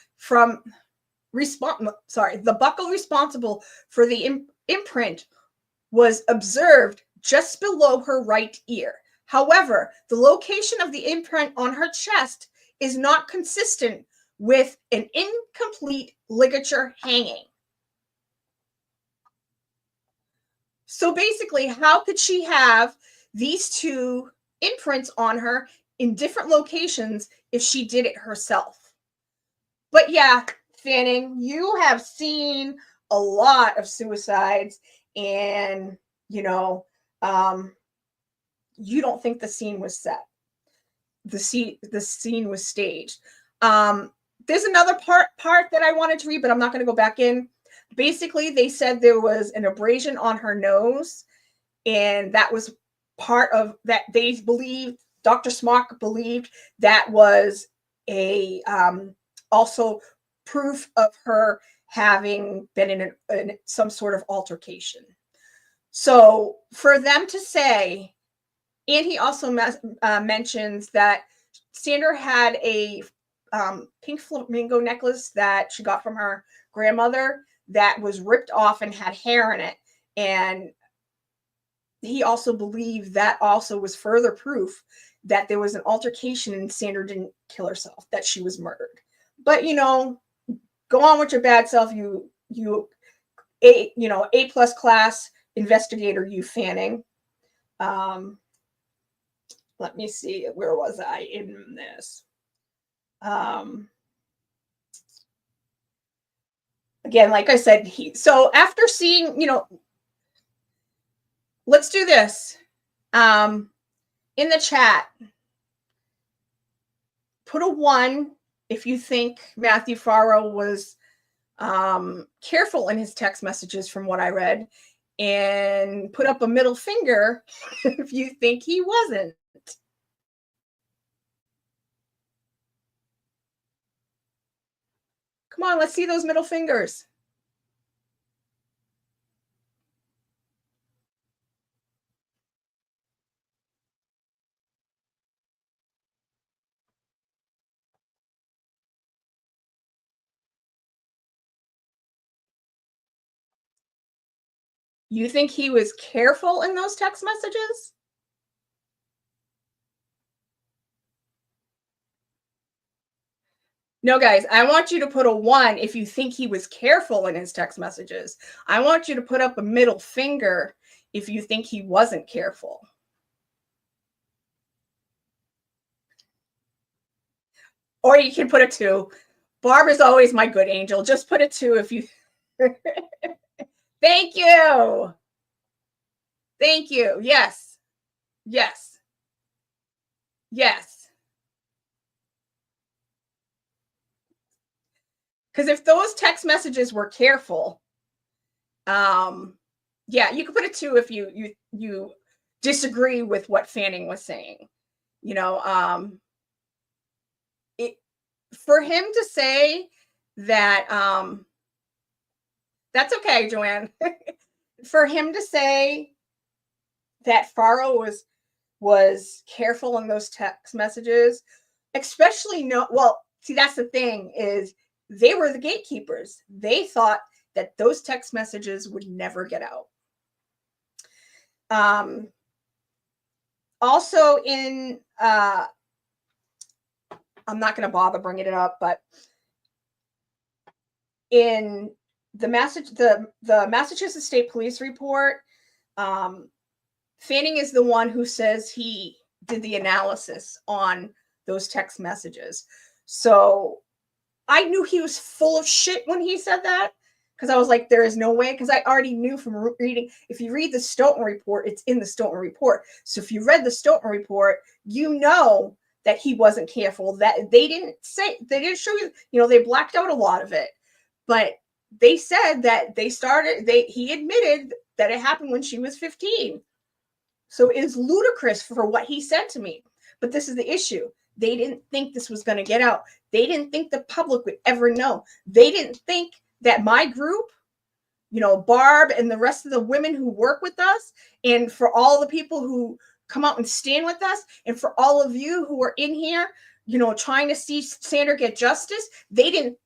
for the imprint was observed just below her right ear. However, the location of the imprint on her chest is not consistent with an incomplete ligature hanging. So basically, how could she have these two imprints on her in different locations if she did it herself? But yeah, Fanning, you have seen a lot of suicides, and you know, you don't think the scene was set. The scene was staged. There's another part that I wanted to read, but I'm not going to go back in. Basically, they said there was an abrasion on her nose, and that was part of that. They believed, Dr. Smock believed, that was a also proof of her having been in some sort of altercation. So for them to say, and he also mentions that Sandra had a pink flamingo necklace that she got from her grandmother that was ripped off and had hair in it. And he also believed that also was further proof that there was an altercation and Sandra didn't kill herself, that she was murdered. But, you know, go on with your bad self, A+ class investigator, you, Fanning. Let me see, where was I in this? Again, like I said, so after seeing, let's do this. In the chat, put a 1 if you think Matthew Farwell was careful in his text messages from what I read, and put up a middle finger if you think he wasn't. Come on, let's see those middle fingers. You think he was careful in those text messages? No, guys, I want you to put a 1 if you think he was careful in his text messages. I want you to put up a middle finger if you think he wasn't careful. Or you can put a 2. Barbara's always my good angel. Just put a 2 if you... Thank you. Thank you. Yes. Yes. Yes. Because if those text messages were careful, yeah, you could put a 2 if you disagree with what Fanning was saying. For him to say that, that's okay, Joanne. For him to say that Farrell was careful in those text messages, especially see, that's the thing, is they were the gatekeepers. They thought that those text messages would never get out. Also in, I'm not going to bother bringing it up, but in the Massachusetts State Police report, Fanning is the one who says he did the analysis on those text messages. So I knew he was full of shit when he said that, because I was like, there is no way, because I already knew from reading, if you read the Stoughton report, it's in the Stoughton report. So if you read the Stoughton report, you know that he wasn't careful, that they didn't show you, they blacked out a lot of it, but they said that he admitted that it happened when she was 15. So it is ludicrous for what he said to me. But this is the issue. They didn't think this was going to get out. They didn't think the public would ever know. They didn't think that my group, Barb and the rest of the women who work with us, and for all the people who come out and stand with us, and for all of you who are in here, trying to see Sandra get justice, they didn't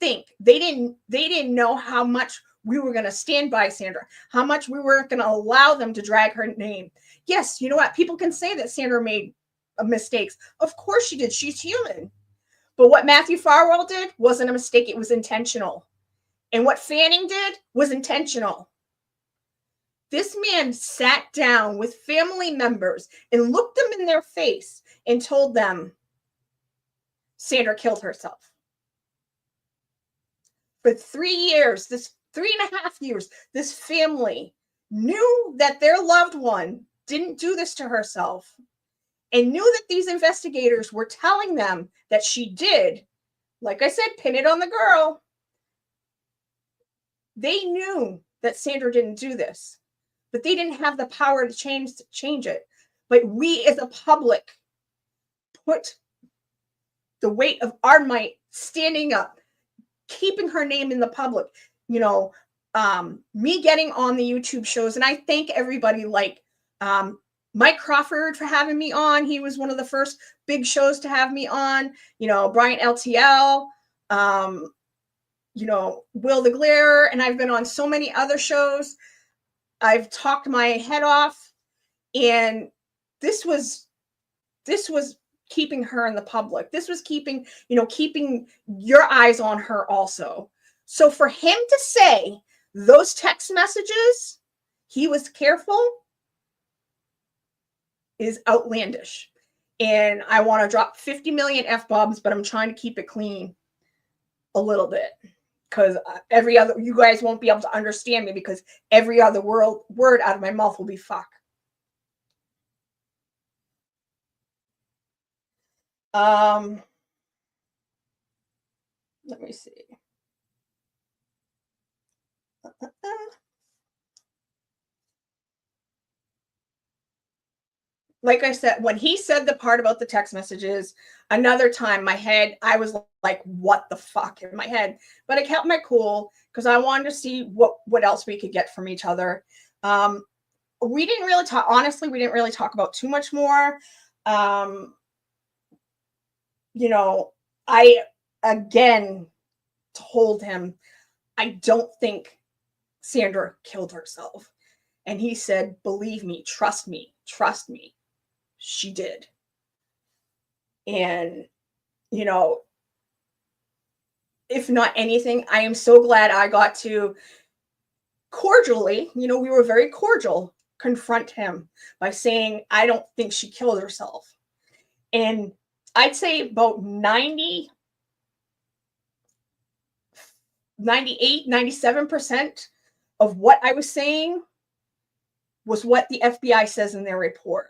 know how much we were going to stand by Sandra, how much we weren't going to allow them to drag her name. Yes, you know what? People can say that Sandra made mistakes. Of course she did. She's human. But what Matthew Farwell did wasn't a mistake. It was intentional. And what Fanning did was intentional. This man sat down with family members and looked them in their face and told them Sandra killed herself. For 3 years, this 3.5 years, this family knew that their loved one didn't do this to herself and knew that these investigators were telling them that she did. Like I said, pin it on the girl. They knew that Sandra didn't do this, but they didn't have the power to change it. But we as a public put the weight of our might standing up, keeping her name in the public, you know, me getting on the YouTube shows. And I thank everybody like Mike Crawford for having me on. He was one of the first big shows to have me on, you know, Brian LTL, you know, Will the Glare, and I've been on so many other shows. I've talked my head off, and this was keeping her in the public. This was keeping your eyes on her also. So for him to say those text messages, he was careful, is outlandish. And I want to drop 50 million F-bombs, but I'm trying to keep it clean a little bit. Because you guys won't be able to understand me because every other word out of my mouth will be fuck. Let me see. Like I said, when he said the part about the text messages, another time I was like, what the fuck in my head? But I kept my cool because I wanted to see what else we could get from each other. We didn't really talk, honestly, we didn't really talk about too much more. You know, I again told him, I don't think Sandra killed herself. And he said, believe me, trust me. She did. And, you know, if not anything, I am so glad I got to cordially, you know, we were very cordial, confront him by saying, I don't think she killed herself. And I'd say about 98, 97% of what I was saying was what the FBI says in their report.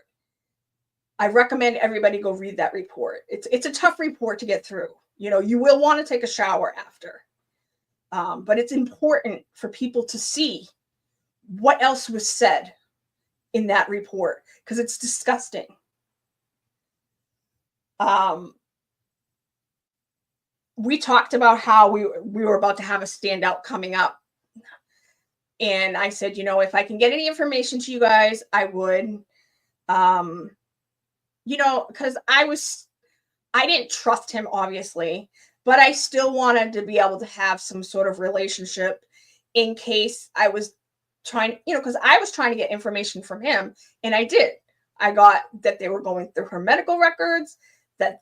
I recommend everybody go read that report. It's a tough report to get through. You know, you will want to take a shower after. But it's important for people to see what else was said in that report because it's disgusting. We talked about how we were about to have a standout coming up. And I said, you know, if I can get any information to you guys, I would. You know, because I didn't trust him, obviously, but I still wanted to be able to have some sort of relationship in case I was trying, you know, because I was trying to get information from him, and I did. I got that they were going through her medical records, that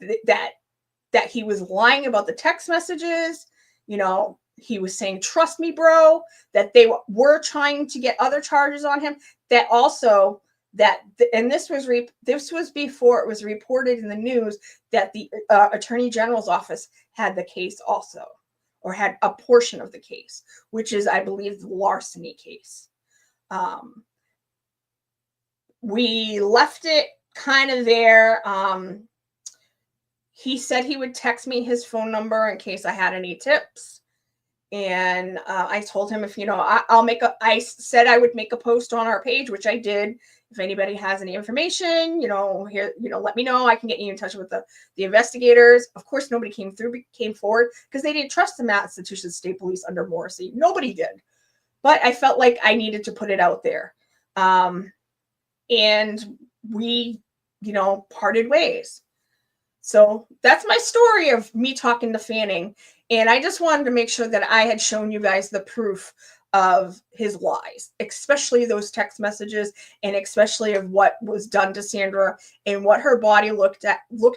he was lying about the text messages, you know, he was saying, trust me, bro, that they were trying to get other charges on him, that also... and this was before it was reported in the news that the Attorney General's office had the case also, or had a portion of the case, which is, I believe, the larceny case. We left it kind of there. He said he would text me his phone number in case I had any tips. And I told him if, you know, I said I would make a post on our page, which I did. If anybody has any information, you know, here, you know, let me know. I can get you in touch with the investigators. Of course, nobody came forward because they didn't trust the Massachusetts State Police under Morrissey. Nobody did. But I felt like I needed to put it out there. And we, you know, parted ways. So that's my story of me talking to Fanning. And I just wanted to make sure that I had shown you guys the proof of his lies, especially those text messages, and especially of what was done to Sandra and what her body looked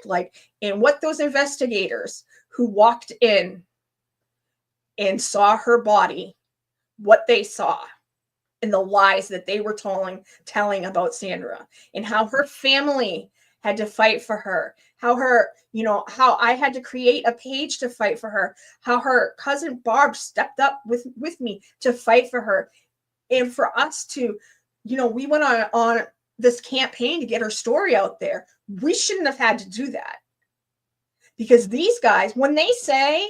like, and what those investigators who walked in and saw her body, what they saw, and the lies that they were telling about Sandra, and how her family had to fight for her, how how I had to create a page to fight for her, how her cousin Barb stepped up with me to fight for her. And for us to, we went on this campaign to get her story out there. We shouldn't have had to do that, because these guys, when they say,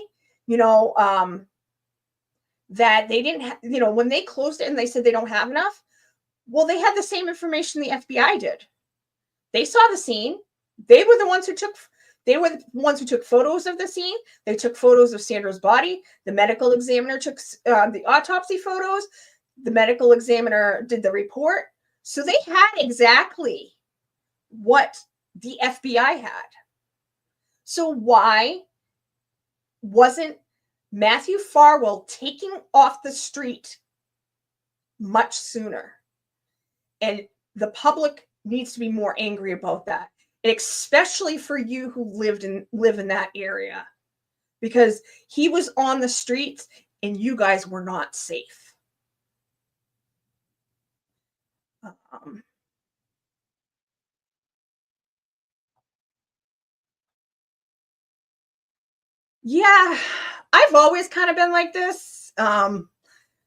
that they didn't have, when they closed it and they said they don't have enough, well, they had the same information the FBI did. They saw the scene. They were the ones who took photos of the scene. They took photos of Sandra's body. The medical examiner took the autopsy photos. The medical examiner did the report. So they had exactly what the FBI had. So why wasn't Matthew Farwell taken off the street much sooner? And the public needs to be more angry about that, especially for you who live in that area, because he was on the streets and you guys were not safe. Yeah, I've always kind of been like this.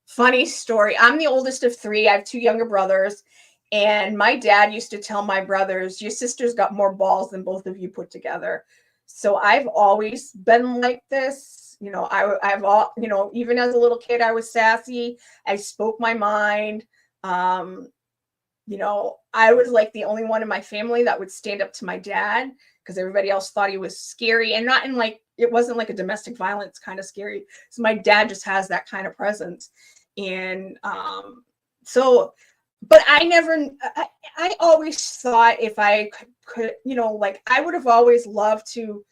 Funny story. I'm the oldest of three. I have two younger brothers. And my dad used to tell my brothers, your sister's got more balls than both of you put together. So I've always been like this. I've even as a little kid, I was sassy. I spoke my mind. I was like the only one in my family that would stand up to my dad, because everybody else thought he was scary, and not in it wasn't like a domestic violence kind of scary. So my dad just has that kind of presence. And but I always thought if I could, I would have always loved to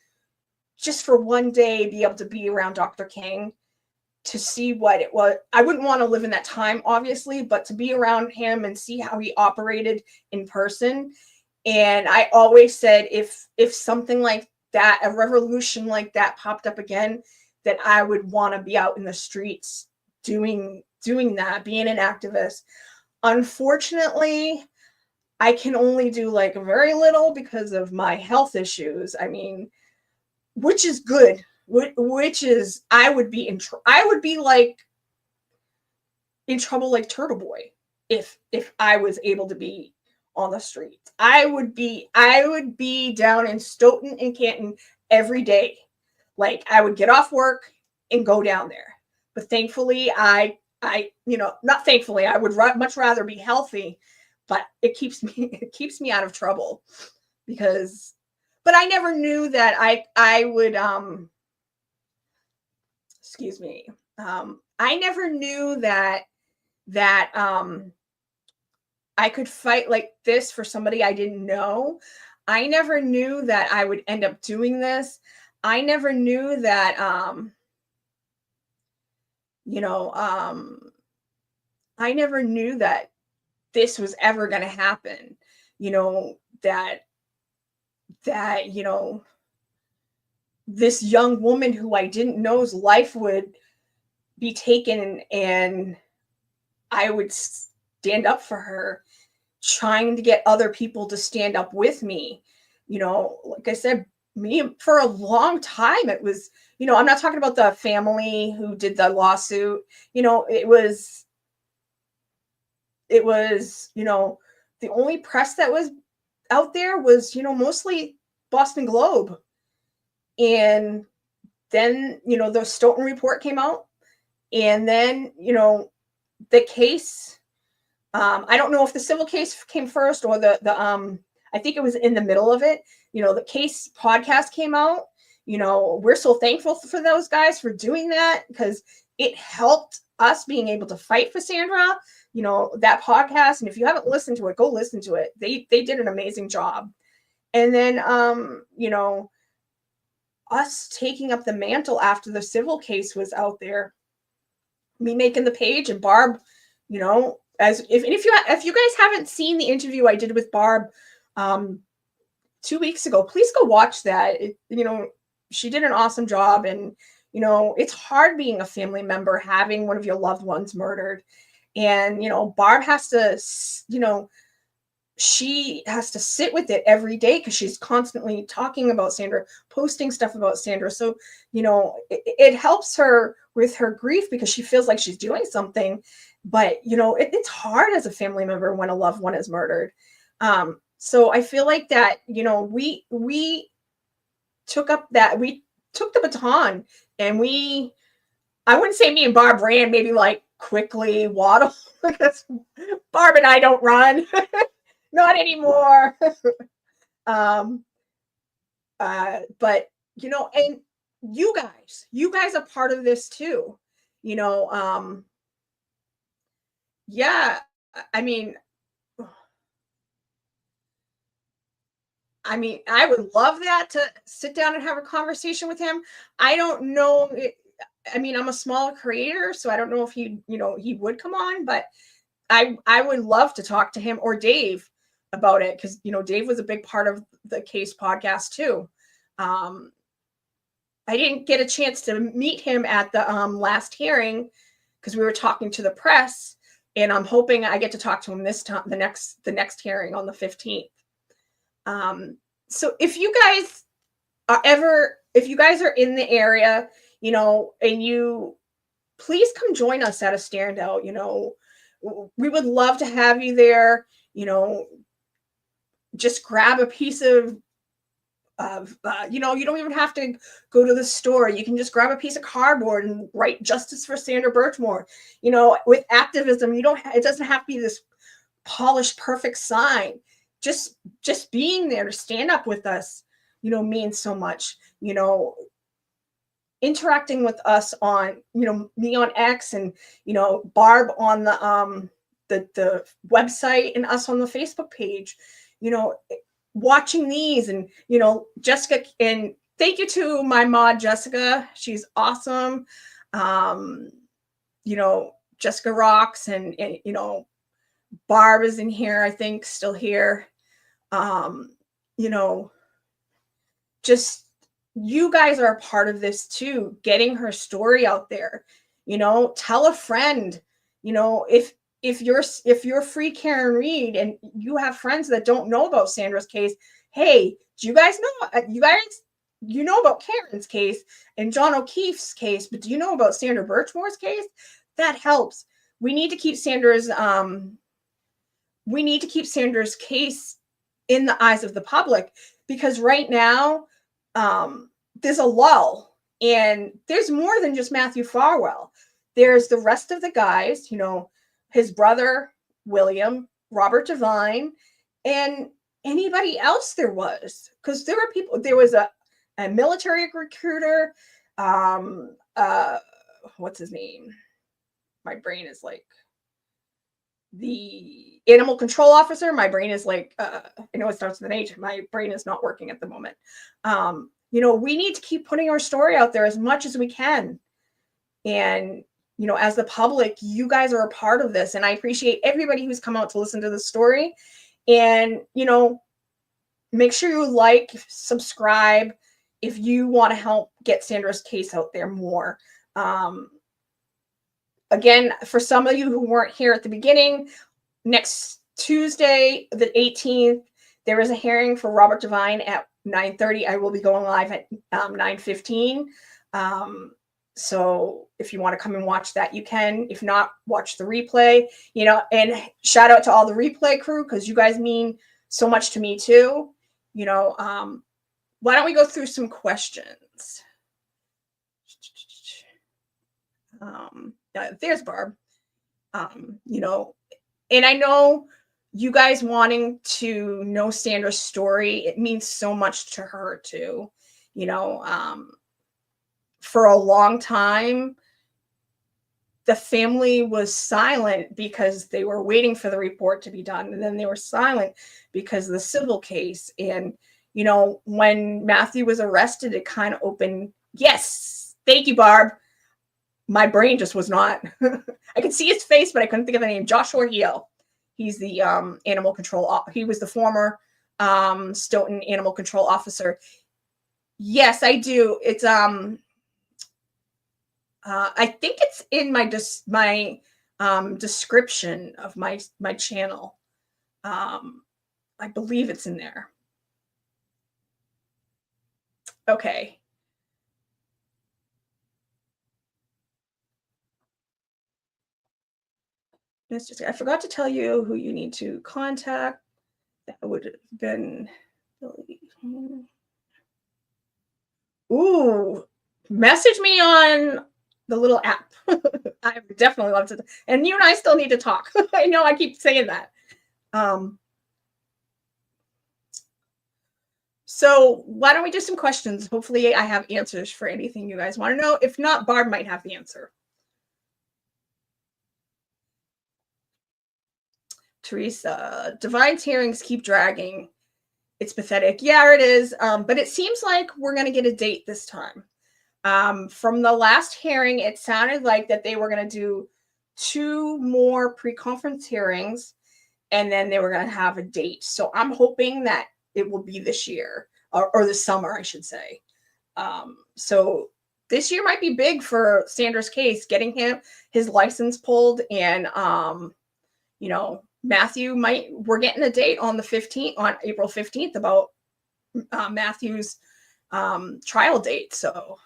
just for one day be able to be around Dr. King to see what it was. I wouldn't want to live in that time, obviously, but to be around him and see how he operated in person. And I always said, if something like that, a revolution like that popped up again, that I would want to be out in the streets doing that, being an activist. Unfortunately, I can only do very little because of my health issues. I mean, which is good. Which is, I would be in trouble like Turtle Boy if I was able to be on the streets. I would be down in Stoughton and Canton every day. I would get off work and go down there. But thankfully, not thankfully, I would much rather be healthy, but it keeps me out of trouble, but I never knew that I would, excuse me. I never knew that I could fight like this for somebody I didn't know. I never knew that I would end up doing this. I never knew that, I never knew that this was ever going to happen. That this young woman who I didn't know's life would be taken, and I would stand up for her, trying to get other people to stand up with me. Like I said, me for a long time, it was, I'm not talking about the family who did the lawsuit. It was, the only press that was out there was, mostly Boston Globe. And then, the Stoughton report came out, and then, the case, I don't know if the civil case came first or the I think it was in the middle of it. The case podcast came out. We're so thankful for those guys for doing that, because it helped us being able to fight for Sandra. That podcast. And if you haven't listened to it, go listen to it. They did an amazing job. And then, us taking up the mantle after the civil case was out there, me making the page, and Barb, if you guys haven't seen the interview I did with Barb 2 weeks ago, please go watch that. she did an awesome job. And, you know, it's hard being a family member, having one of your loved ones murdered. And, you know, Barb has to, you know, she has to sit with it every day because she's constantly talking about Sandra, posting stuff about Sandra. So, you know, it helps her with her grief because she feels like she's doing something. But, you know, it's hard as a family member when a loved one is murdered. So I feel like that, you know, we took the baton, and I wouldn't say me and Barb ran, maybe like quickly waddle, because Barb and I don't run. Not anymore. But, you know, and you guys are part of this too. You know, yeah, I mean, I would love that, to sit down and have a conversation with him. I don't know. I mean, I'm a small creator, so I don't know if he would come on, but I would love to talk to him or Dave about it, because, you know, Dave was a big part of the case podcast too. I didn't get a chance to meet him at the last hearing because we were talking to the press, and I'm hoping I get to talk to him this time, the next hearing on the 15th. So if you guys are in the area, you know, and you please come join us at a standout. You know, we would love to have you there. You know, just grab a piece of you know, you don't even have to go to the store. You can just grab a piece of cardboard and write "Justice for Sandra Birchmore." You know, with activism, it doesn't have to be this polished, perfect sign. Just being there to stand up with us, you know, means so much. You know, interacting with us on, you know, me on X, and, you know, Barb on the website, and us on the Facebook page, you know, watching these, and, you know, Jessica, and thank you to my mod, Jessica. She's awesome. You know, Jessica rocks, and, you know, Barb is in here, I think, still here. You know, just, you guys are a part of this too, getting her story out there. You know, tell a friend. You know, if you're free Karen Reed and you have friends that don't know about Sandra's case, hey, do you guys know? You know about Karen's case and John O'Keefe's case, but do you know about Sandra Birchmore's case? That helps. We need to keep Sandra's case in the eyes of the public, because right now there's a lull, and there's more than just Matthew Farwell. There's the rest of the guys, you know, his brother William, Robert Devine, and anybody else there was, because there were people. There was a military recruiter. What's his name? My brain is like, the animal control officer. My brain is like, I know it starts with an H. My brain is not working at the moment. You know, we need to keep putting our story out there as much as we can. And, you know, as the public, you guys are a part of this. And I appreciate everybody who's come out to listen to the story. And, you know, make sure you like, subscribe if you want to help get Sandra's case out there more. Again, for some of you who weren't here at the beginning, next Tuesday, the 18th, there is a hearing for Robert Devine at 9:30. I will be going live at 9:15. So if you want to come and watch that, you can. If not, watch the replay. You know, and shout out to all the replay crew, because you guys mean so much to me too. You know, why don't we go through some questions? There's Barb. You know, and I know you guys wanting to know Sandra's story, it means so much to her too. You know, for a long time, the family was silent because they were waiting for the report to be done. And then they were silent because of the civil case. And, you know, when Matthew was arrested, it kind of opened. Yes. Thank you, Barb. My brain just was not. I could see his face, but I couldn't think of the name. Joshua Heel. He's the animal control. He was the former Stoughton animal control officer. Yes, I do. It's I think it's in my description of my channel. I believe it's in there. Okay. I forgot to tell you who you need to contact. That would have been. Ooh, message me on the little app. I would definitely love to. And you and I still need to talk. I know I keep saying that. So why don't we do some questions? Hopefully I have answers for anything you guys want to know. If not, Barb might have the answer. Teresa, Divine's hearings keep dragging. It's pathetic. Yeah, it is. But it seems like we're going to get a date this time. From the last hearing, it sounded like that they were going to do 2 more pre-conference hearings, and then they were going to have a date. So I'm hoping that it will be this year, or this summer, I should say. So this year might be big for Sandra's case, getting his license pulled, and you know, Matthew we're getting a date on the 15th, on April 15th, about Matthew's trial date. So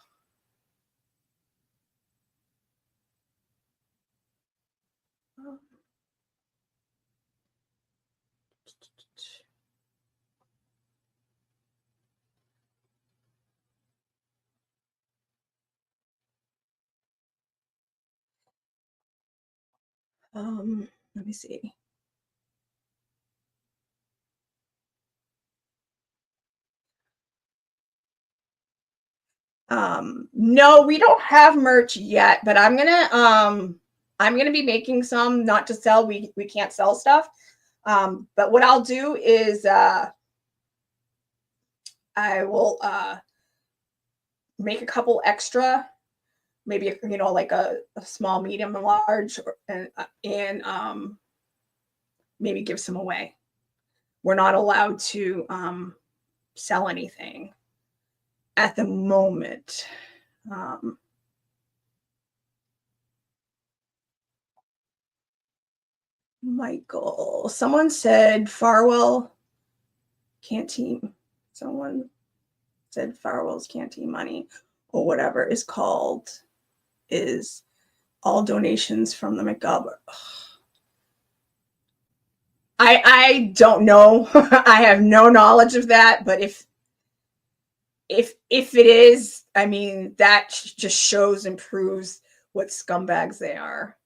let me see. No, we don't have merch yet, but I'm gonna be making some, not to sell. We can't sell stuff. But what I'll do is I will make a couple extra, maybe, you know, like a small, medium, and large, and maybe give some away. We're not allowed to sell anything at the moment. Michael, someone said Farwell canteen. Someone said Farwell's canteen money, or whatever is called, is all donations from the McGovern. I don't know. I have no knowledge of that, but if it is, I mean, that just shows and proves what scumbags they are.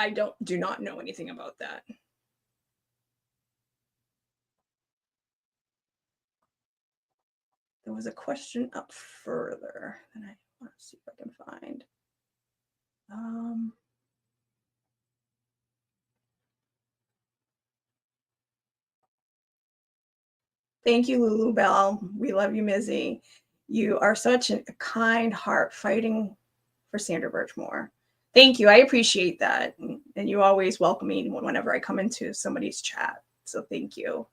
I do not know anything about that. There was a question up further that I want to see if I can find. Thank you, Lulu Bell. We love you, Mizzy. You are such a kind heart fighting for Sandra Birchmore. Thank you. I appreciate that. And you always welcome me whenever I come into somebody's chat. So thank you.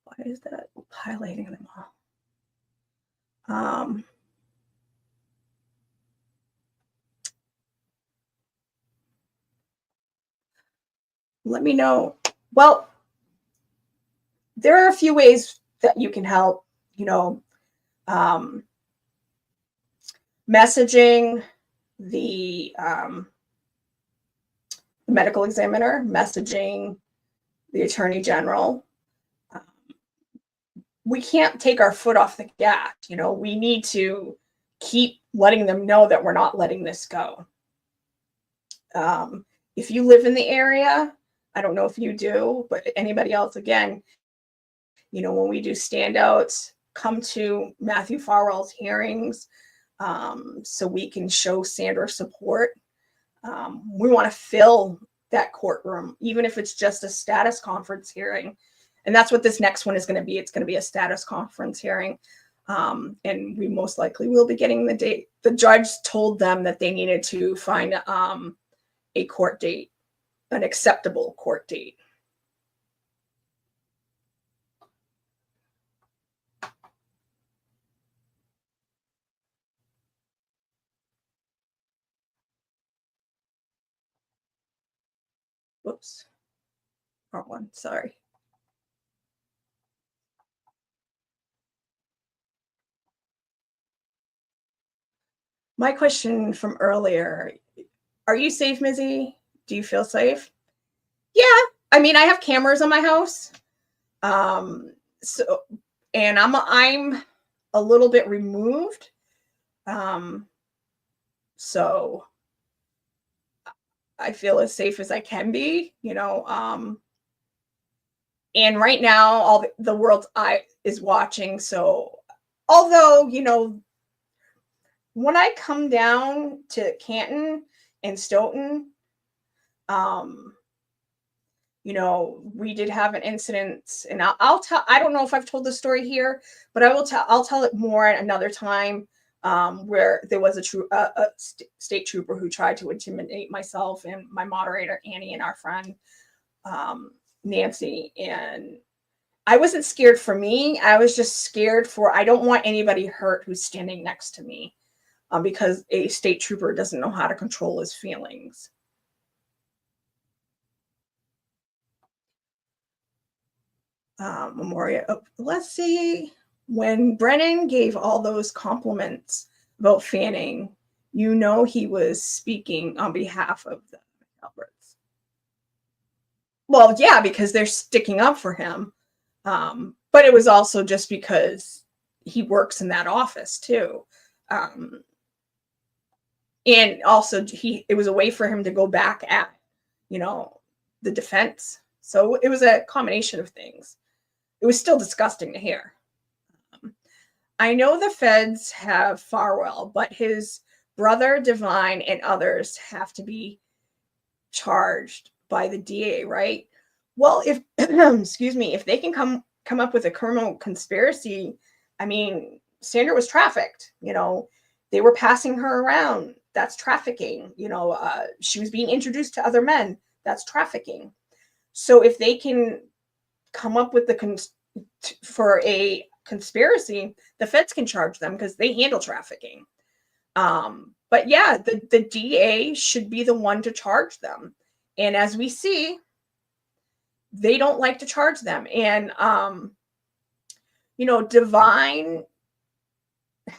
Why is that highlighting them all? Let me know. Well, there are a few ways that you can help, you know, messaging the medical examiner, messaging the attorney general. We can't take our foot off the gas. You know, we need to keep letting them know that we're not letting this go. If you live in the area, I don't know if you do, but anybody else, again, you know, when we do standouts, come to Matthew Farwell's hearings so we can show Sandra support. We want to fill that courtroom, even if it's just a status conference hearing. And that's what this next one is going to be. It's going to be a status conference hearing. And we most likely will be getting the date. The judge told them that they needed to find a court date, an acceptable court date. Whoops. Wrong one. Sorry. My question from earlier, are you safe, Mizzy? Do you feel safe? Yeah. I mean, I have cameras in my house. So, and I'm a little bit removed. So I feel as safe as I can be, and right now all the world's eye is watching. So although, when I come down to Canton and Stoughton, we did have an incident, and I'll tell. I don't know if I've told the story here, but I'll tell it more at another time. Where there was a state trooper who tried to intimidate myself and my moderator Annie and our friend Nancy, and I wasn't scared for me. I was just scared for I don't want anybody hurt who's standing next to me, because a state trooper doesn't know how to control his feelings. Memoria. Oh, let's see. When Brennan gave all those compliments about Fanning, he was speaking on behalf of the Alberts. Well, yeah, because they're sticking up for him. But it was also just because he works in that office too. And also it was a way for him to go back at, the defense. So it was a combination of things. It was still disgusting to hear. I know the feds have Farwell, but his brother Divine and others have to be charged by the DA, right? Well, if excuse me, if they can come up with a criminal conspiracy, I mean, Sandra was trafficked. They were passing her around. That's trafficking. She was being introduced to other men. That's trafficking. So if they can come up with for a conspiracy, the feds can charge them because they handle trafficking. But yeah, the DA should be the one to charge them. And as we see, they don't like to charge them. And, Divine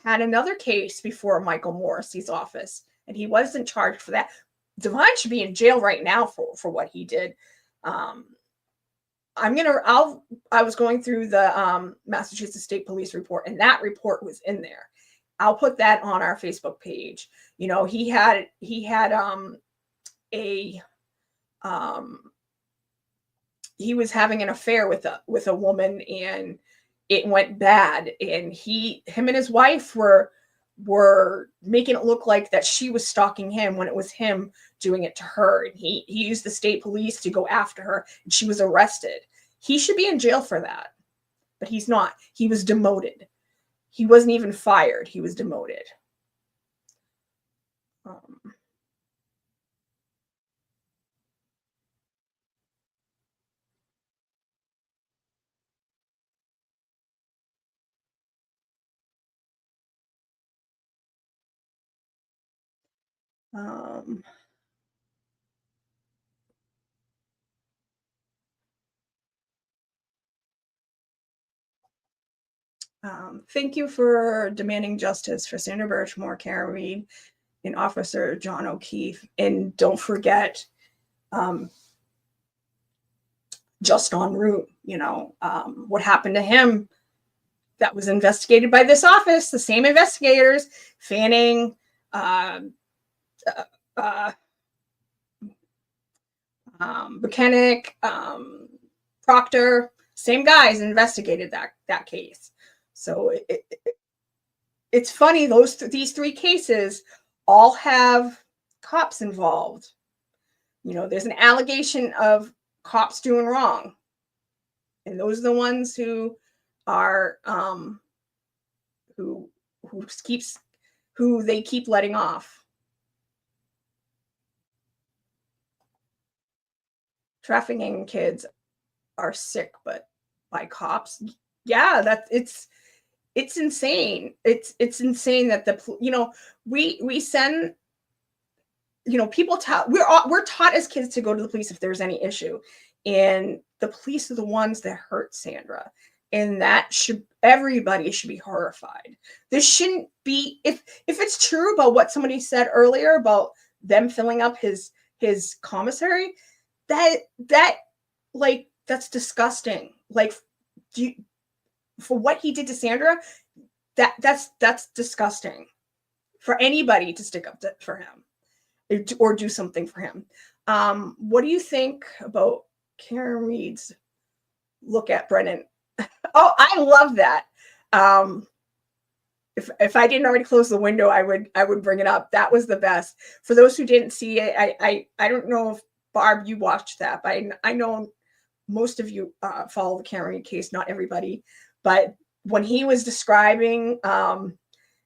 had another case before Michael Morrissey's office, and he wasn't charged for that. Divine should be in jail right now for what he did. I was going through the Massachusetts State Police report, and that report was in there. I'll put that on our Facebook page. He had he was having an affair with a woman, and it went bad. And him and his wife were making it look like that she was stalking him when it was him doing it to her. And he used the state police to go after her, and she was arrested. He should be in jail for that, but he's not. He was demoted. He wasn't even fired. He was demoted. Thank you for demanding justice for Sandra Birchmore, Karen Reed, and Officer John O'Keefe. And don't forget, just en route, what happened to him. That was investigated by this office, the same investigators, Fanning, Buchanan, Proctor, same guys investigated that case. So it's funny, these three cases all have cops involved. There's an allegation of cops doing wrong, and those are the ones who are who they keep letting off. Trafficking kids are sick, but by cops, yeah, it's insane. It's insane that we send people we're taught as kids to go to the police if there's any issue, and the police are the ones that hurt Sandra, and everybody should be horrified. This shouldn't be, if it's true about what somebody said earlier about them filling up his commissary, that's disgusting. Like, for what he did to Sandra, that's disgusting for anybody to stick up for him or do something for him. What do you think about Karen Reed's look at Brennan? Oh, I love that. If I didn't already close the window, I would bring it up. That was the best. For those who didn't see it, I don't know if Barb, you watched that, but I know most of you follow the Karen Reed case, not everybody. But when he was describing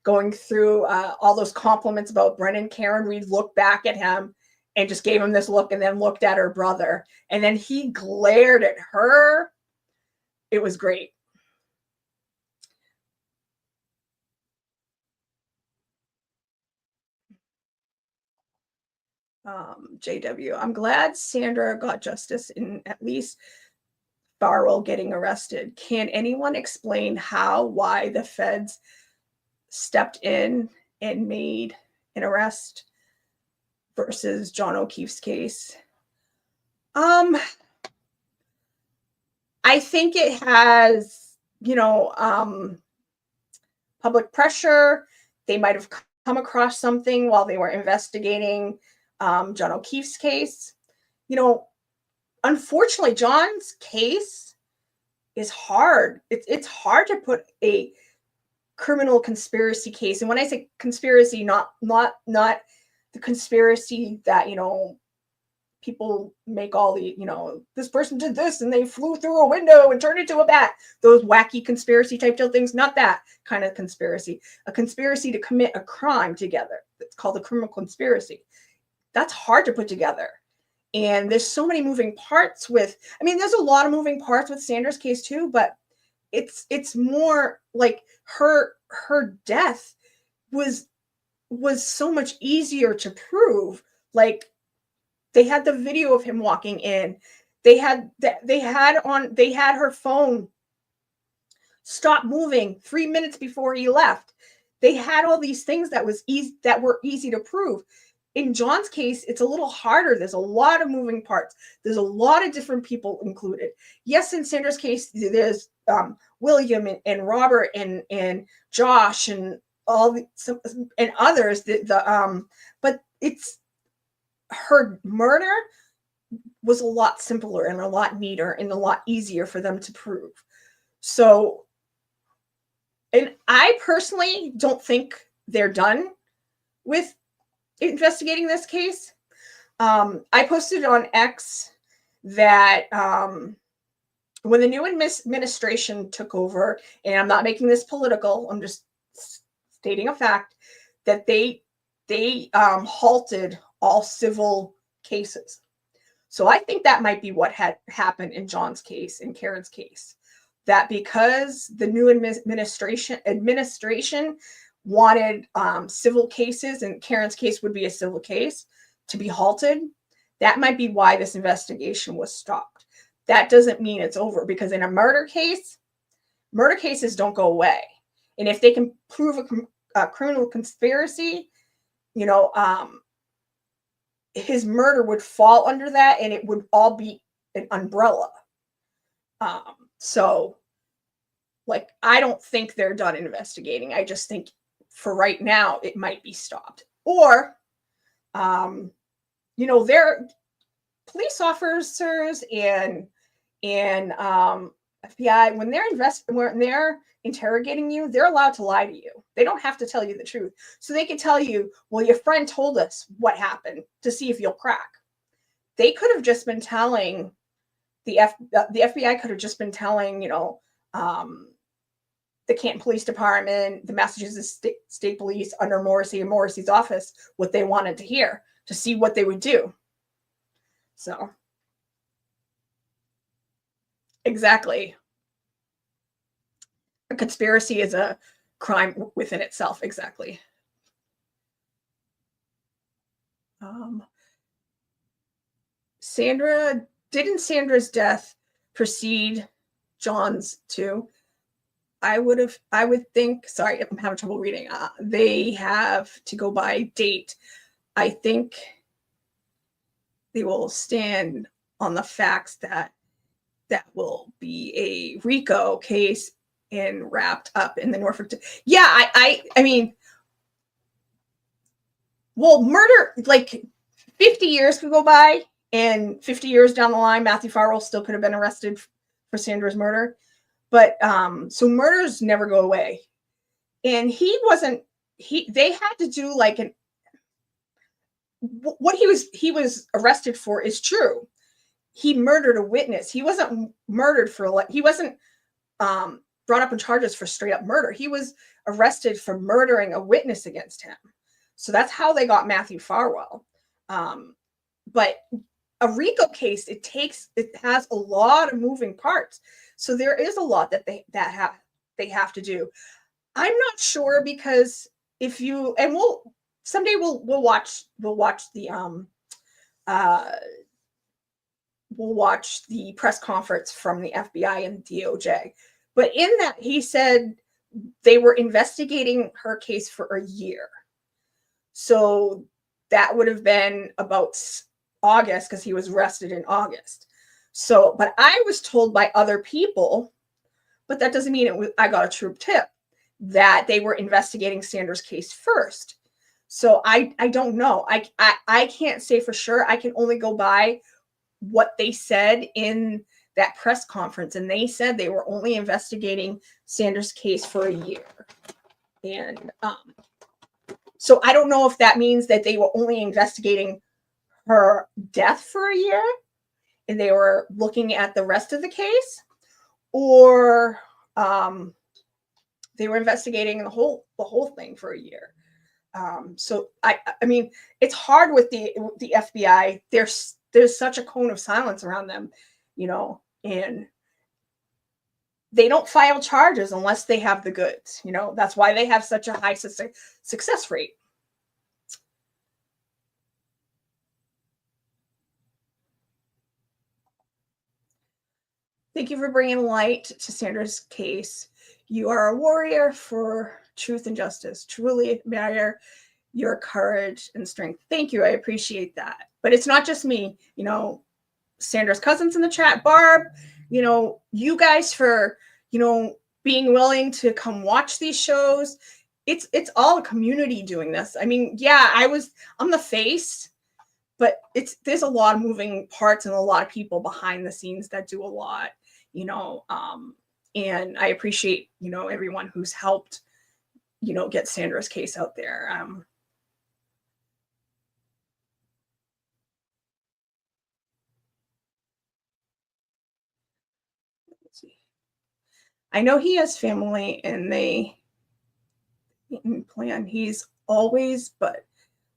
going through all those compliments about Brennan, Karen Reed looked back at him and just gave him this look, and then looked at her brother, and then he glared at her. It was great. JW, I'm glad Sandra got justice in at least Farwell getting arrested. Can anyone explain why the feds stepped in and made an arrest versus John O'Keefe's case? I think it has, public pressure. They might have come across something while they were investigating John O'Keefe's case. Unfortunately, John's case is hard. It's hard to put a criminal conspiracy case. And when I say conspiracy, not the conspiracy that, people make all the, this person did this and they flew through a window and turned into a bat. Those wacky conspiracy type deal things, not that kind of conspiracy. A conspiracy to commit a crime together. It's called a criminal conspiracy. That's hard to put together. And there's so many moving parts there's a lot of moving parts with Sandra's case too, but it's more like her death was so much easier to prove. Like, they had the video of him walking in. They had her phone stop moving 3 minutes before he left. They had all these things that were easy to prove. In John's case, it's a little harder. There's a lot of moving parts. There's a lot of different people included. Yes, in Sandra's case, there's William and Robert and Josh and and others. But it's her murder was a lot simpler and a lot neater and a lot easier for them to prove. So, and I personally don't think they're done with investigating this case. I posted on X that when the new administration took over, and I'm not making this political, I'm just stating a fact, that they halted all civil cases. So I think that might be what had happened in John's case, in Karen's case, that because the new administration wanted civil cases, and Karen's case would be a civil case, to be halted. That might be why this investigation was stopped. That doesn't mean it's over, because in a murder case, murder cases don't go away. And if they can prove a criminal conspiracy, his murder would fall under that, and it would all be an umbrella. So, I don't think they're done investigating. I just think for right now, it might be stopped. Or, they're police officers and FBI, when they're interrogating you, they're allowed to lie to you. They don't have to tell you the truth. So they can tell you, well, your friend told us what happened, to see if you'll crack. They could have just been telling the FBI could have just been telling, the Canton Police Department, the Massachusetts State Police under Morrissey and Morrissey's office, what they wanted to hear, to see what they would do. So, exactly. A conspiracy is a crime within itself. Exactly. Um, didn't Sandra's death precede John's too? I would think, sorry, I'm having trouble reading. They have to go by date. I think they will stand on the facts that will be a RICO case and wrapped up in the Norfolk. Yeah, I mean, well, murder, like 50 years could go by, and 50 years down the line, Matthew Farwell still could have been arrested for Sandra's murder. But so murders never go away. And they had to do like what he was arrested for is true. He murdered a witness. He wasn't murdered for, he wasn't brought up in charges for straight up murder. He was arrested for murdering a witness against him. So that's how they got Matthew Farwell. But a RICO case, it has a lot of moving parts. So there is a lot that they have to do. I'm not sure, because if you, and someday we'll watch the we'll watch the press conference from the FBI and DOJ. But in that, he said they were investigating her case for a year. So that would have been about August, because he was arrested in August. So, but I was told by other people, but that doesn't mean I got a true tip, that they were investigating Sandra's case first. So I don't know. I can't say for sure. I can only go by what they said in that press conference. And they said they were only investigating Sandra's case for a year. And so I don't know if that means that they were only investigating her death for a year and they were looking at the rest of the case, or they were investigating the whole thing for a year. So I mean, it's hard with the FBI. There's such a cone of silence around them, and they don't file charges unless they have the goods. That's why they have such a high success rate. Thank you for bringing light to Sandra's case. You are a warrior for truth and justice. Truly admire your courage and strength. Thank you. I appreciate that. But it's not just me. Sandra's cousins in the chat, Barb, you guys for, being willing to come watch these shows. It's all a community doing this. I mean, yeah, I'm the face, but there's a lot of moving parts and a lot of people behind the scenes that do a lot, and I appreciate, everyone who's helped, get Sandra's case out there. Let's see. I know he has family and they plan. He's always, but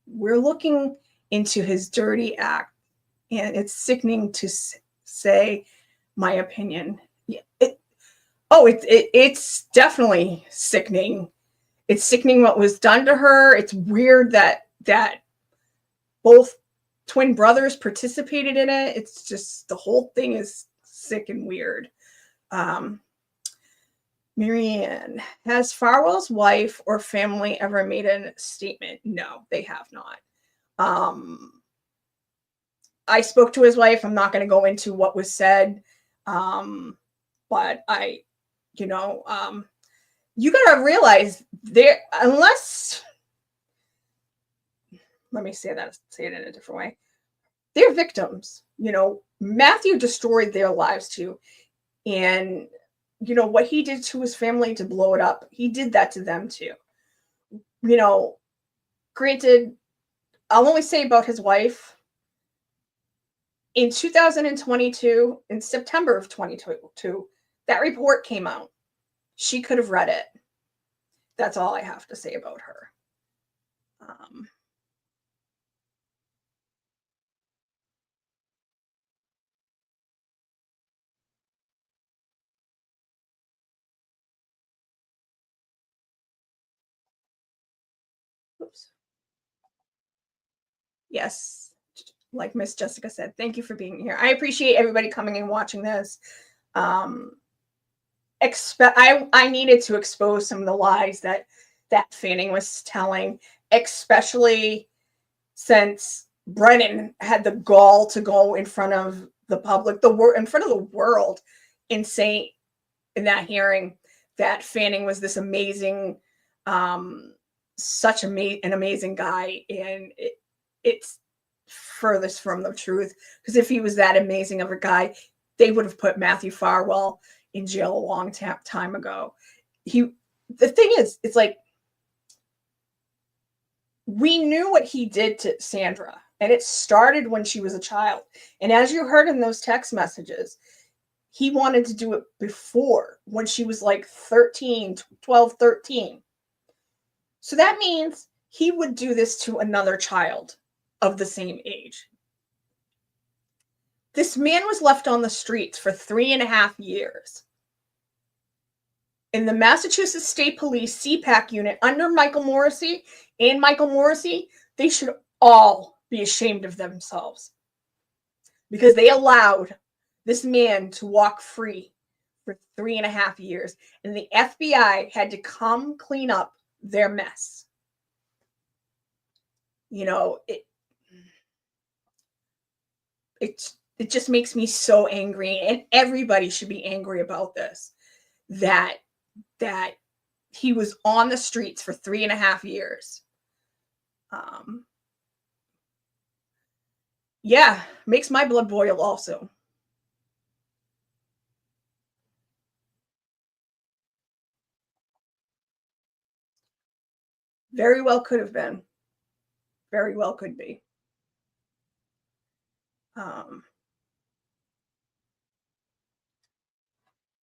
we're looking into his dirty act, and it's sickening to say my opinion. It's definitely sickening. It's sickening what was done to her. It's weird that both twin brothers participated in it. It's just, the whole thing is sick and weird. Marianne, has Farwell's wife or family ever made a statement? No, they have not. I spoke to his wife. I'm not going to go into what was said. But you got to realize unless, let me say it in a different way. They're victims. Matthew destroyed their lives too. And, what he did to his family to blow it up, he did that to them too. Granted, I'll only say about his wife. In 2022, in September of 2022, that report came out. She could have read it. That's all I have to say about her. Oops. Yes, like Miss Jessica said, thank you for being here. I appreciate everybody coming and watching this. I needed to expose some of the lies that Fanning was telling, especially since Brennan had the gall to go in front of the public, in front of the world, and say in that hearing that Fanning was this amazing, an amazing guy, and it's furthest from the truth. Because if he was that amazing of a guy, they would have put Matthew Farwell in jail a long time ago. The thing is, it's like, we knew what he did to Sandra, and it started when she was a child. And as you heard in those text messages, he wanted to do it before, when she was like 12, 13. So that means he would do this to another child of the same age. This man was left on the streets for 3.5 years. In the Massachusetts State Police CPAC unit under Michael Morrissey, they should all be ashamed of themselves, because they allowed this man to walk free for 3.5 years, and the FBI had to come clean up their mess. You know, it just makes me so angry, and everybody should be angry about this, that he was on the streets for 3.5 years. Yeah, makes my blood boil also. Very well could have been. Very well could be.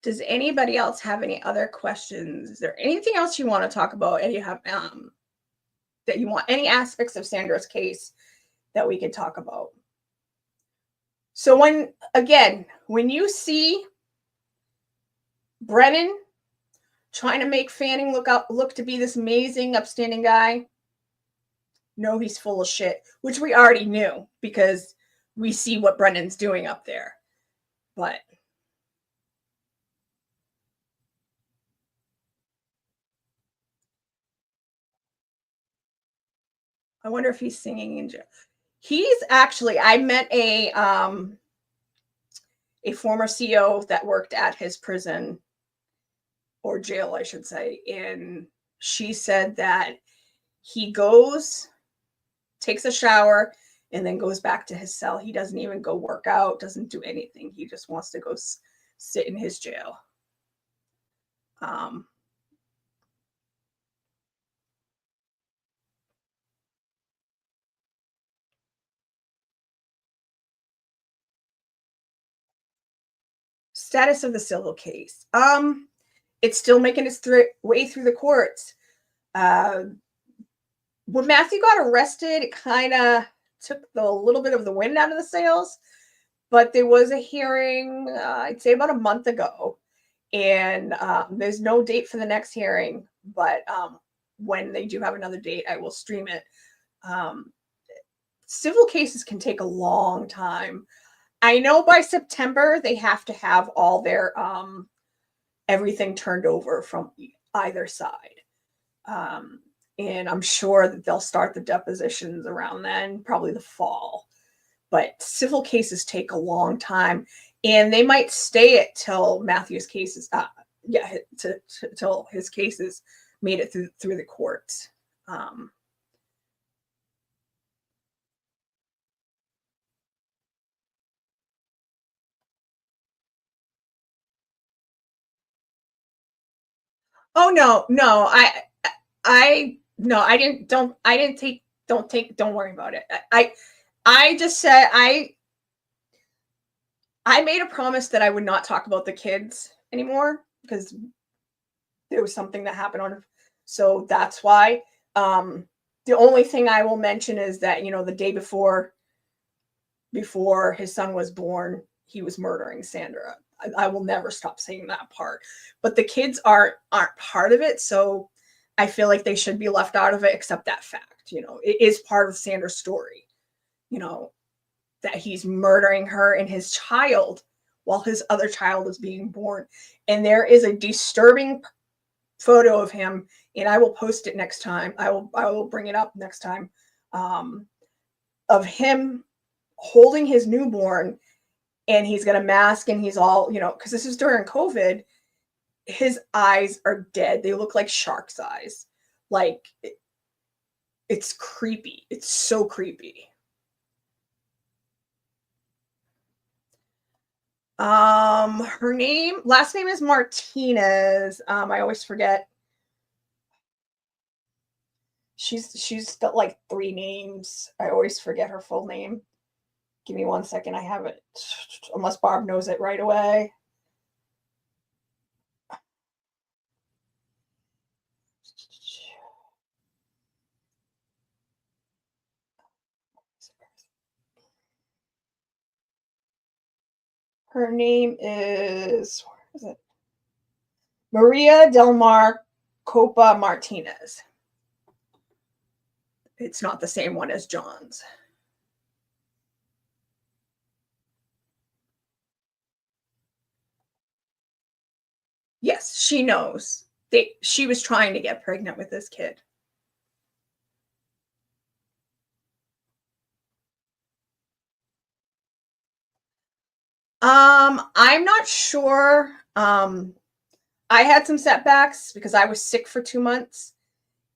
Does anybody else have any other questions? Is there anything else you want to talk about? And you have that you want, any aspects of Sandra's case that we could talk about? So when you see Brennan trying to make Fanning look to be this amazing, upstanding guy, know he's full of shit, which we already knew because we see what Brennan's doing up there. But I wonder if he's singing in jail. He's actually, I met a former CO that worked at his prison, or jail, I should say, and she said that he goes, takes a shower, and then goes back to his cell. He doesn't even go work out, doesn't do anything. He just wants to go sit in his jail. Status of the civil case. It's still making its way through the courts. When Matthew got arrested, it kind of took a little bit of the wind out of the sails. But there was a hearing, I'd say about a month ago, and there's no date for the next hearing. But when they do have another date, I will stream it. Civil cases can take a long time. I know by September they have to have all their everything turned over from either side. And I'm sure that they'll start the depositions around then, probably the fall. But civil cases take a long time, and they might stay it till Matthew's cases, till his cases made it through the courts. Oh no, don't worry about it. I just said I made a promise that I would not talk about the kids anymore because there was something that happened on. So that's why. The only thing I will mention is that, the day before his son was born, he was murdering Sandra. I will never stop saying that part. But the kids aren't part of it, so I feel like they should be left out of it, except that fact. It is part of Sandra's story. that he's murdering her and his child while his other child is being born. And there is a disturbing photo of him, and I will post it next time. I will bring it up next time, of him holding his newborn, and he's got a mask, and he's all, because this is during COVID, his eyes are dead. They look like shark's eyes. Like, it's creepy. It's so creepy. Her last name is Martinez. I always forget. She's got like 3 names. I always forget her full name. Give me 1 second. I have it, unless Barb knows it right away. Her name is, where is it? Maria Del Mar Copa Martinez. It's not the same one as John's. Yes, she knows. She was trying to get pregnant with this kid. I'm not sure. I had some setbacks because I was sick for 2 months.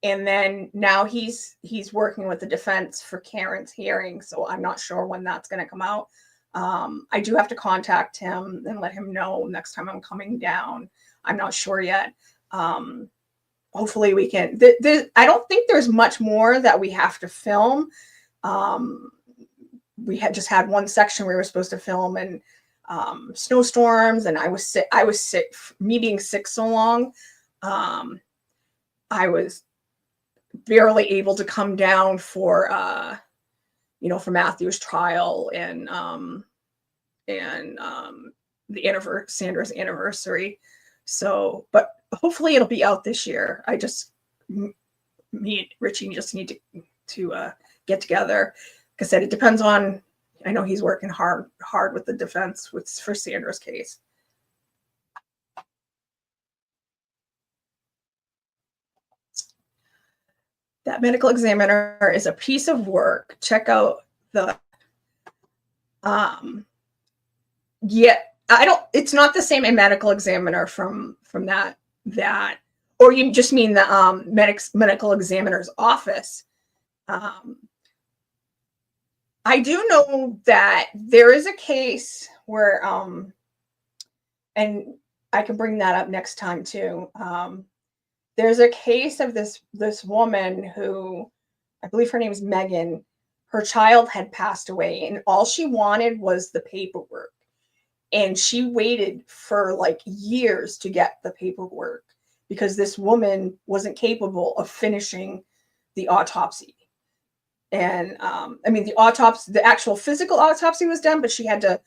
And then now he's working with the defense for Karen's hearing. So I'm not sure when that's going to come out. I do have to contact him and let him know next time I'm coming down. I'm not sure yet. Hopefully we can. I don't think there's much more that we have to film. We had just had one section we were supposed to film, and snowstorms, and I was sick. Me being sick so long, I was barely able to come down for for Matthew's trial and Sandra's anniversary. So, but hopefully it'll be out this year. Me and Richie just need to get together. Like I said, it depends on. I know he's working hard with the defense for Sandra's case. That medical examiner is a piece of work. Check out the it's not the same medical examiner from that, or you just mean the medical examiner's office. I do know that there is a case where, and I can bring that up next time too. There's a case of this woman who, I believe her name is Megan. Her child had passed away, and all she wanted was the paperwork. And she waited for like years to get the paperwork because this woman wasn't capable of finishing the autopsy. And the actual physical autopsy was done, but she had to,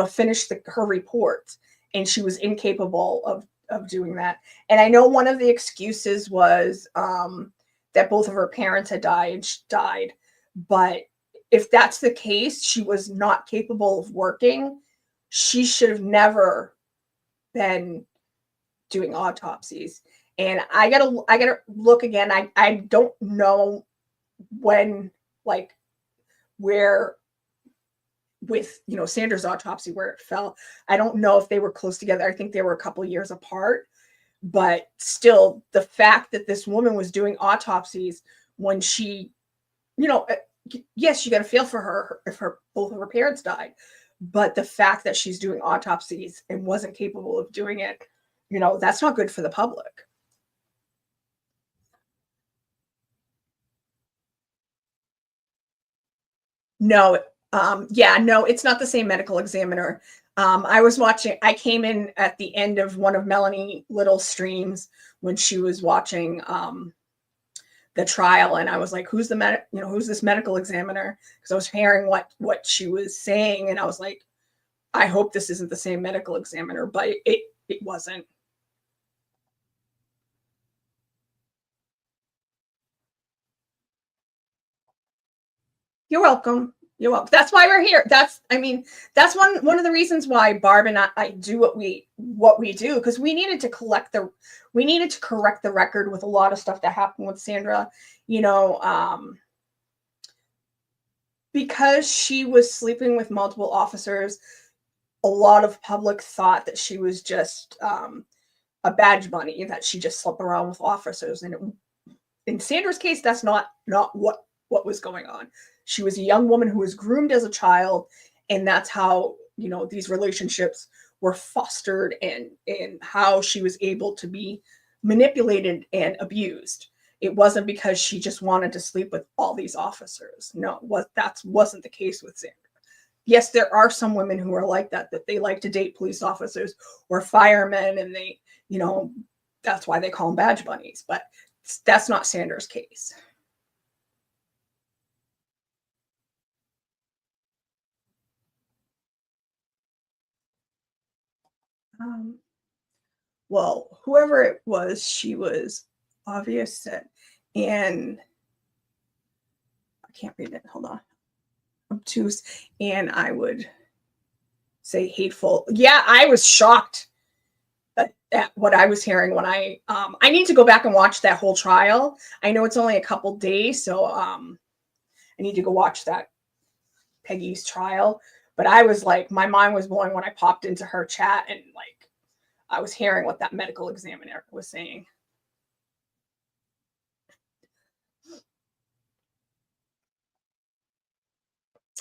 finish her report, and she was incapable of doing that. And I know one of the excuses was that both of her parents had died. She died, but if that's the case, she was not capable of working. She should have never been doing autopsies. And I gotta look again. I don't know when, like, where with Sandra's autopsy where it fell. I don't know if they were close together. I think they were a couple years apart, but still, the fact that this woman was doing autopsies when she, yes, you got to feel for her if both of her parents died, but the fact that she's doing autopsies and wasn't capable of doing it, that's not good for the public. No, no, it's not the same medical examiner. I came in at the end of one of Melanie Little's streams when she was watching the trial, and I was like, who's this medical examiner? Because I was hearing what she was saying, and I was like, I hope this isn't the same medical examiner, but it wasn't. You're welcome. You're welcome. That's why we're here. That's one of the reasons why Barb and I do what we do, because we needed to correct the record with a lot of stuff that happened with Sandra, because she was sleeping with multiple officers. A lot of public thought that she was just a badge bunny, that she just slept around with officers, and in Sandra's case, that's not what was going on. She was a young woman who was groomed as a child, and that's how, these relationships were fostered, and how she was able to be manipulated and abused. It wasn't because she just wanted to sleep with all these officers. No, that wasn't the case with Sandra. Yes, there are some women who are like that they like to date police officers or firemen, and they, that's why they call them badge bunnies, but that's not Sandra's case. Well, whoever it was, she was obvious, and I can't read it. Hold on. Obtuse, and I would say hateful. Yeah, I was shocked at what I was hearing when I need to go back and watch that whole trial. I know it's only a couple days, so I need to go watch that Peggy's trial. But I was like, my mind was blowing when I popped into her chat, and like, I was hearing what that medical examiner was saying.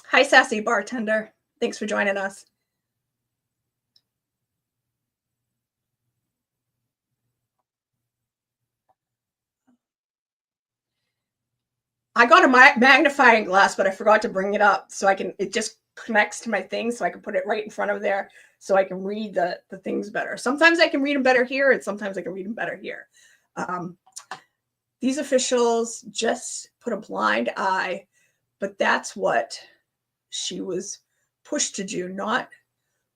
Hi, sassy bartender. Thanks for joining us. I got a magnifying glass, but I forgot to bring it up, so it just connects to my thing, so I can put it right in front of there, so I can read the things better. Sometimes I can read them better here, and sometimes I can read them better here. These officials just put a blind eye, but that's what she was pushed to do, not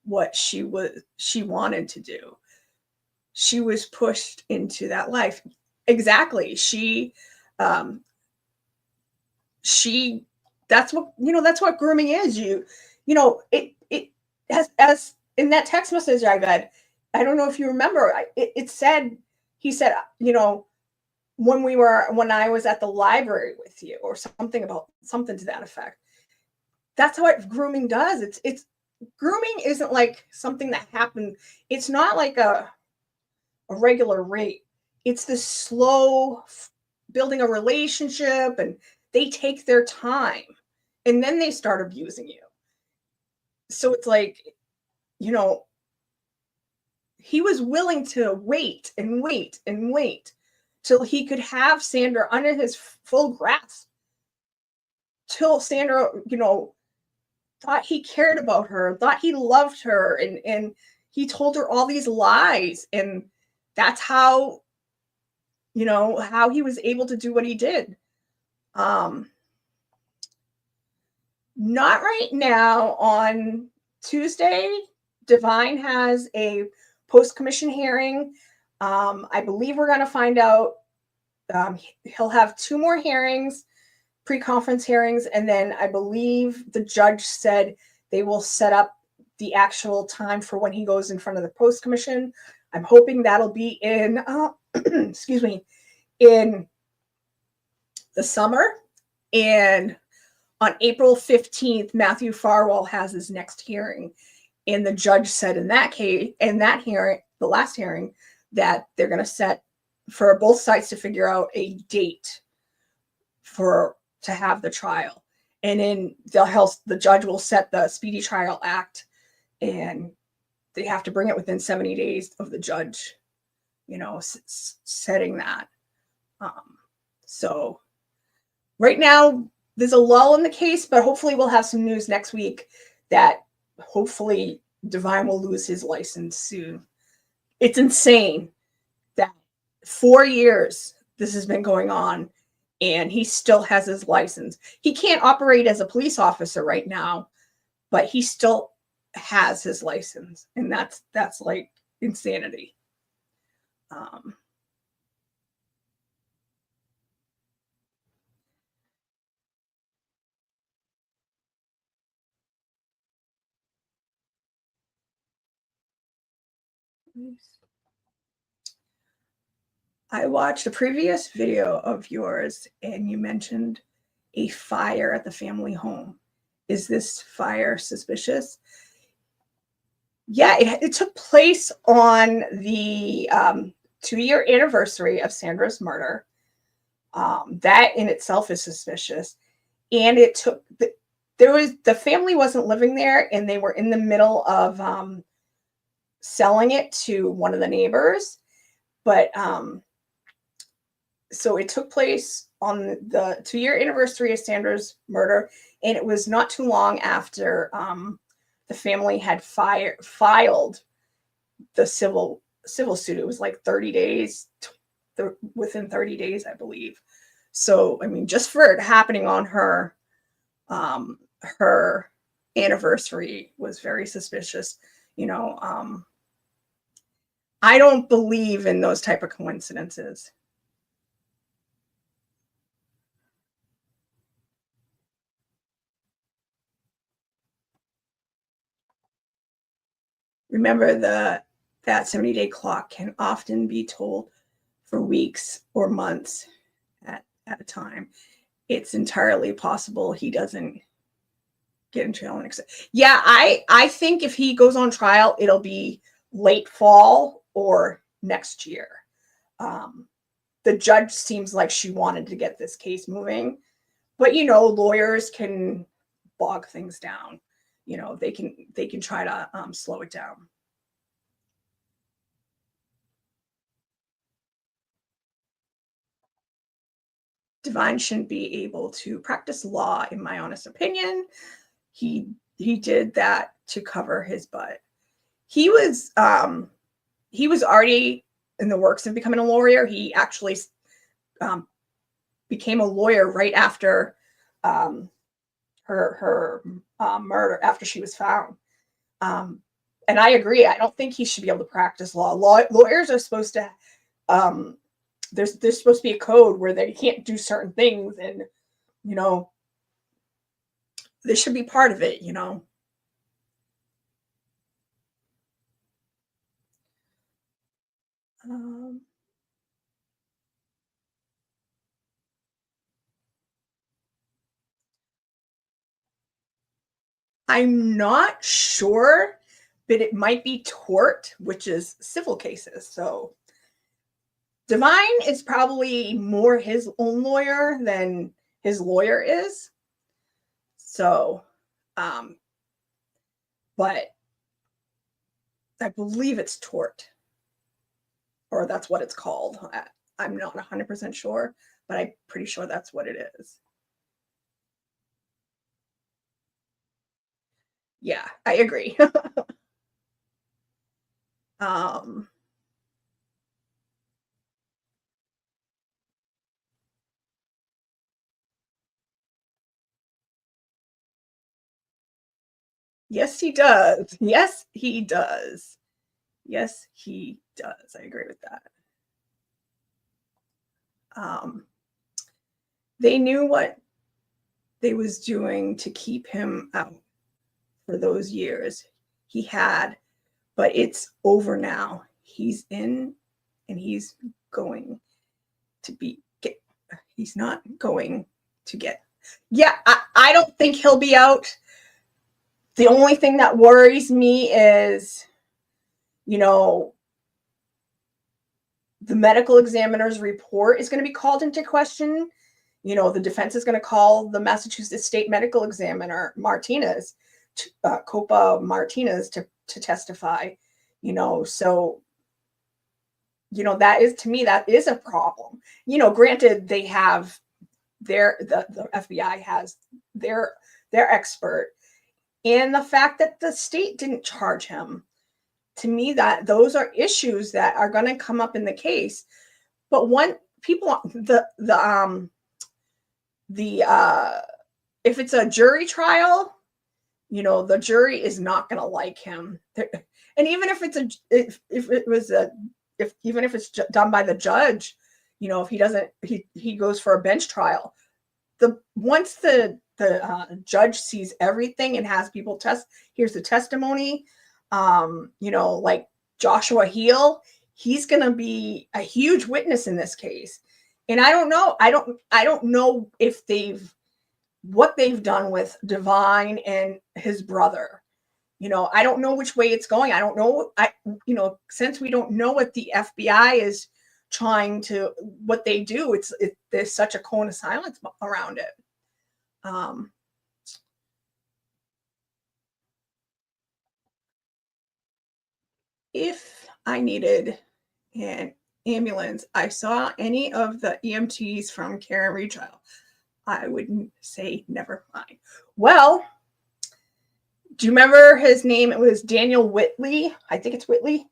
what she wanted to do. She was pushed into that life. Exactly. That's what grooming is. It as in that text message I read, I don't know if you remember, he said, when I was at the library with you, or something to that effect. That's what grooming does. It's grooming isn't like something that happened. It's not like a regular rate. It's this slow building a relationship, and they take their time, and then they start abusing you. So it's like, he was willing to wait and wait and wait till he could have Sandra under his full grasp, till Sandra, thought he cared about her, thought he loved her, and he told her all these lies, and that's how he was able to do what he did. Not right now. On Tuesday, Divine has a post-commission hearing. I believe we're going to find out. He'll have 2 more hearings, pre-conference hearings, and then I believe the judge said they will set up the actual time for when he goes in front of the post-commission. I'm hoping that'll be in, excuse me, in the summer. And on April 15th, Matthew Farwell has his next hearing. And the judge said in that hearing, the last hearing, that they're going to set for both sides to figure out a date to have the trial. And then the judge will set the Speedy Trial Act, and they have to bring it within 70 days of the judge, setting that. So right now there's a lull in the case, but hopefully we'll have some news next week that hopefully Divine will lose his license soon. It's insane that 4 years this has been going on, and he still has his license. He can't operate as a police officer right now, but he still has his license, and that's like insanity. I watched a previous video of yours and you mentioned a fire at the family home. Is this fire suspicious? Yeah, it took place on the 2-year anniversary of Sandra's murder. That in itself is suspicious. And it took, the family wasn't living there and they were in the middle of selling it to one of the neighbors. But so it took place on the 2-year anniversary of Sandra's murder. And it was not too long after the family had filed the civil suit. It was like 30 days, within 30 days, I believe. So, I mean, just for it happening on her anniversary was very suspicious. You know, I don't believe in those type of coincidences. Remember that 70-day clock can often be told for weeks or months at a time. It's entirely possible he doesn't get in jail. Yeah, I think if he goes on trial, it'll be late fall or next year. The judge seems like she wanted to get this case moving, but you know, lawyers can bog things down. You know, they can try to slow it down. Divine shouldn't be able to practice law, in my honest opinion. He did that to cover his butt. He was already in the works of becoming a lawyer. He actually became a lawyer right after her murder, after she was found. And I agree. I don't think he should be able to practice law. Lawyers are supposed to there's supposed to be a code where they can't do certain things, and you know, this should be part of it, you know. I'm not sure, but it might be tort, which is civil cases. So Divine is probably more his own lawyer than his lawyer is. So, but I believe it's tort, or that's what it's called. I'm not 100% sure, but I'm pretty sure that's what it is. Yeah, I agree. Yes, he does. Yes, he does. Yes, he does. I agree with that. They knew what they was doing to keep him out for those years. He had, but it's over now. He's in, and he's going to he's not going to get. Yeah, I don't think he'll be out. The only thing that worries me is, you know, the medical examiner's report is going to be called into question. You know, the defense is going to call the Massachusetts State Medical Examiner, Martinez, Copa Martinez, to testify. You know, so, you know, that is, to me, that is a problem. You know, granted, they have the FBI has their expert, and the fact that the state didn't charge him, to me, that those are issues that are going to come up in the case. But if it's a jury trial, you know, the jury is not going to like him. And even if it's done by the judge, you know, if he doesn't, he goes for a bench trial. Once the judge sees everything and has people here's the testimony, you know, like Joshua Heel, he's going to be a huge witness in this case. And I don't know. I don't know if what they've done with Divine and his brother. I don't know which way it's going. I don't know. Since we don't know what the FBI is trying to, what they do, there's such a cone of silence around it. If I needed an ambulance, I saw any of the EMTs from Karen retrial, I would say never mind. Well, do you remember his name? It was Daniel Whitley. I think it's Whitley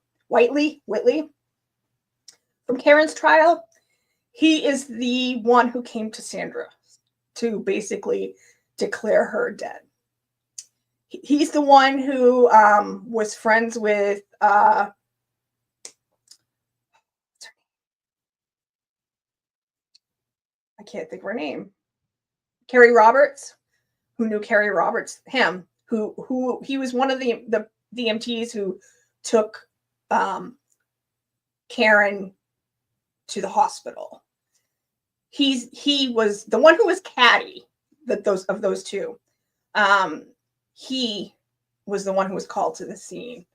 from Karen's trial. He is the one who came to Sandra to basically declare her dead. He's the one who was friends with I can't think of her name. Carrie Roberts, who knew Carrie Roberts, who he was one of the EMTs who took Karen to the hospital. He was the one who was caddy of those two. He was the one who was called to the scene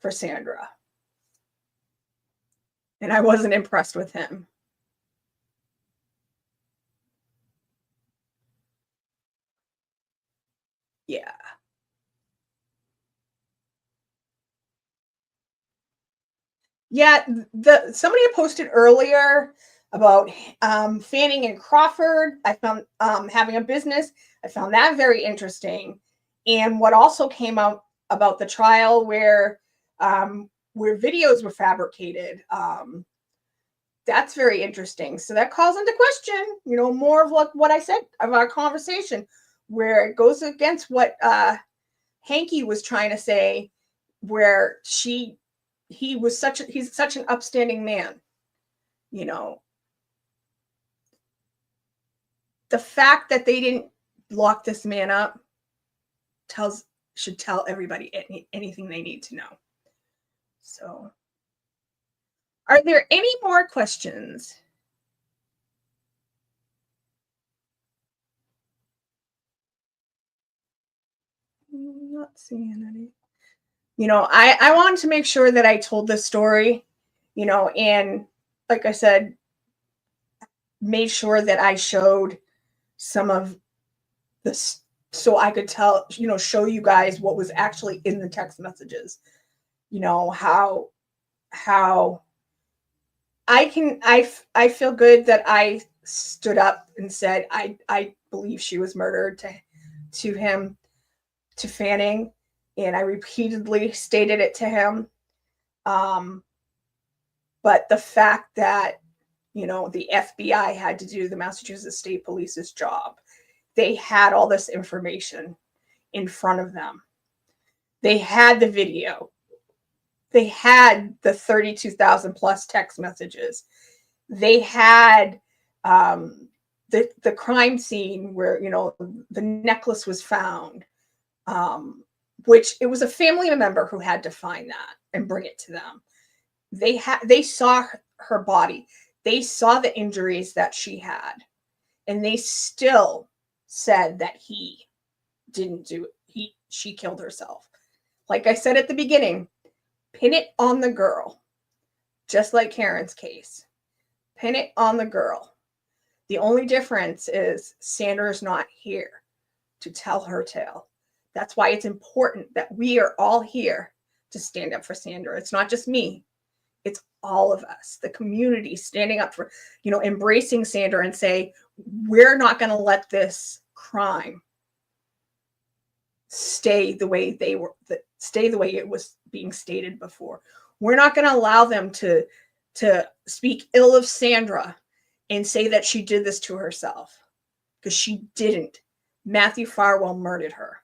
for Sandra. And I wasn't impressed with him. Yeah. Yeah, somebody had posted earlier about Fanning and Crawford. I found having a business. I found that very interesting. And what also came out about the trial where videos were fabricated. That's very interesting. So that calls into question, more of what I said of our conversation, where it goes against what Hanky was trying to say, where he's such an upstanding man. The fact that they didn't lock this man up should tell everybody anything they need to know. So, are there any more questions? I'm not seeing any. I wanted to make sure that I told this story, and like I said, made sure that I showed some of this so I could show you guys what was actually in the text messages. How I feel good that I stood up and said I believe she was murdered to him, to Fanning, and I repeatedly stated it to him. But the fact that the FBI had to do the Massachusetts State Police's job, they had all this information in front of them. They had the video. They had the 32,000 plus text messages. They had the crime scene where the necklace was found, which it was a family member who had to find that and bring it to them. They saw her body. They saw the injuries that she had, and they still said that he didn't do it. She killed herself. Like I said at the beginning, pin it on the girl, just like Karen's case. Pin it on the girl. The only difference is Sandra's not here to tell her tale. That's why it's important that we are all here to stand up for Sandra. It's not just me. It's all of us, the community standing up for, embracing Sandra and say, we're not going to let this crime stay the way it was being stated before. We're not going to allow them to speak ill of Sandra and say that she did this to herself, because she didn't. Matthew Farwell murdered her.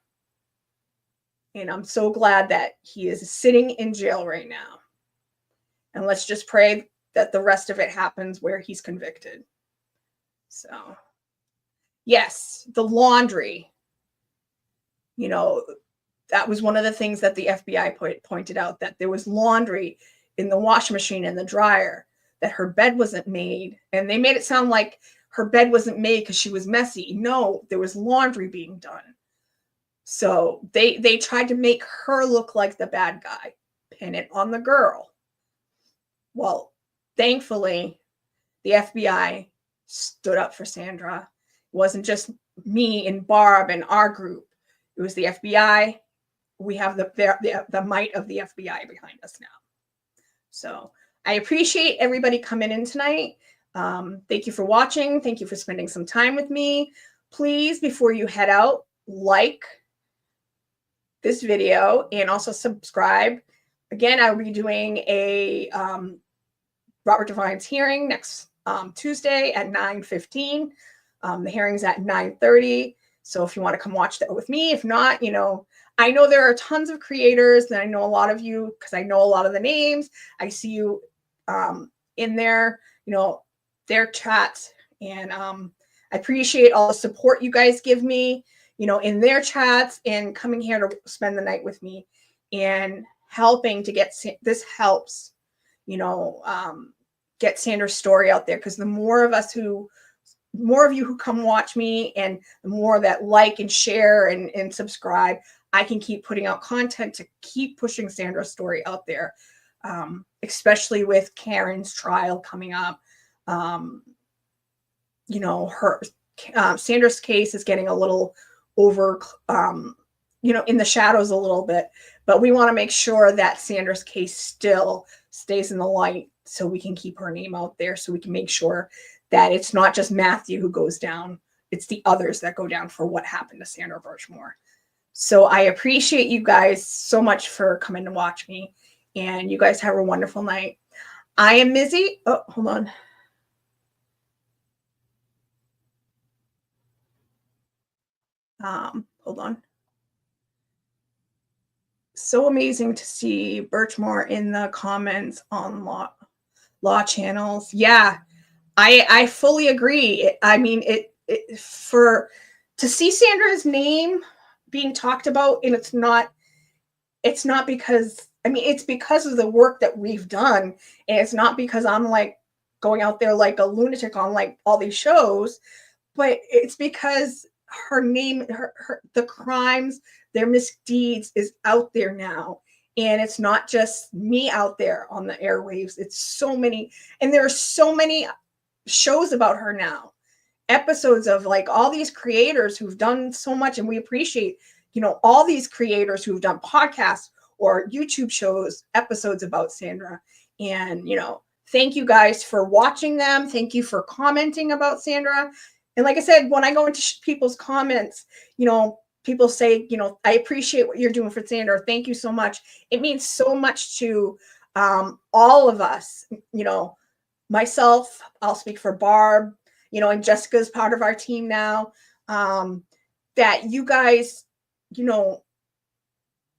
And I'm so glad that he is sitting in jail right now. And let's just pray that the rest of it happens where he's convicted. So, yes, the laundry. That was one of the things that the FBI pointed out, that there was laundry in the washing machine and the dryer, that her bed wasn't made. And they made it sound like her bed wasn't made because she was messy. No, there was laundry being done. So they tried to make her look like the bad guy, pin it on the girl. Well, thankfully, the FBI stood up for Sandra. It wasn't just me and Barb and our group. It was the FBI. We have the might of the FBI behind us now. So I appreciate everybody coming in tonight. Thank you for watching. Thank you for spending some time with me. Please, before you head out, like this video and also subscribe. Again, I'll be doing a Robert Devine's hearing next Tuesday at 9:15. The hearing's at 9:30. So if you want to come watch that with me, if not, I know there are tons of creators, and I know a lot of you because I know a lot of the names. I see you in there, their chats, and I appreciate all the support you guys give me, in their chats and coming here to spend the night with me and helping to get this helps, get Sandra's story out there, because the more of you who come watch me and the more that like and share and subscribe, I can keep putting out content to keep pushing Sandra's story out there, especially with Karen's trial coming up. Sandra's case is getting a little over, in the shadows a little bit, but we want to make sure that Sandra's case still stays in the light so we can keep her name out there, so we can make sure that it's not just Matthew who goes down, it's the others that go down for what happened to Sandra Birchmore. So I appreciate you guys so much for coming to watch me, and you guys have a wonderful night. I am Mizzy. Oh, hold on. Hold on. So amazing to see Birchmore in the comments on law channels. Yeah, I fully agree. I mean, to see Sandra's name being talked about, and it's not because, it's because of the work that we've done, and it's not because I'm like going out there like a lunatic on like all these shows, but it's because her name, the crimes, their misdeeds is out there now. And it's not just me out there on the airwaves. It's so many, and there are so many shows about her now, episodes of like all these creators who've done so much. And we appreciate, all these creators who've done podcasts or YouTube shows, episodes about Sandra. And, thank you guys for watching them. Thank you for commenting about Sandra. And like I said, when I go into people's comments, people say, I appreciate what you're doing for Sandra. Thank you so much. It means so much to all of us, myself, I'll speak for Barb, and Jessica's part of our team now, that you guys,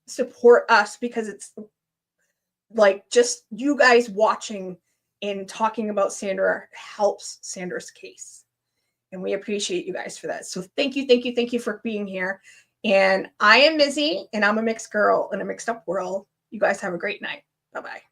support us, because it's like just you guys watching and talking about Sandra helps Sandra's case. And we appreciate you guys for that. So thank you for being here. And I am Mizzy, and I'm a mixed girl in a mixed up world. You guys have a great night. Bye-bye.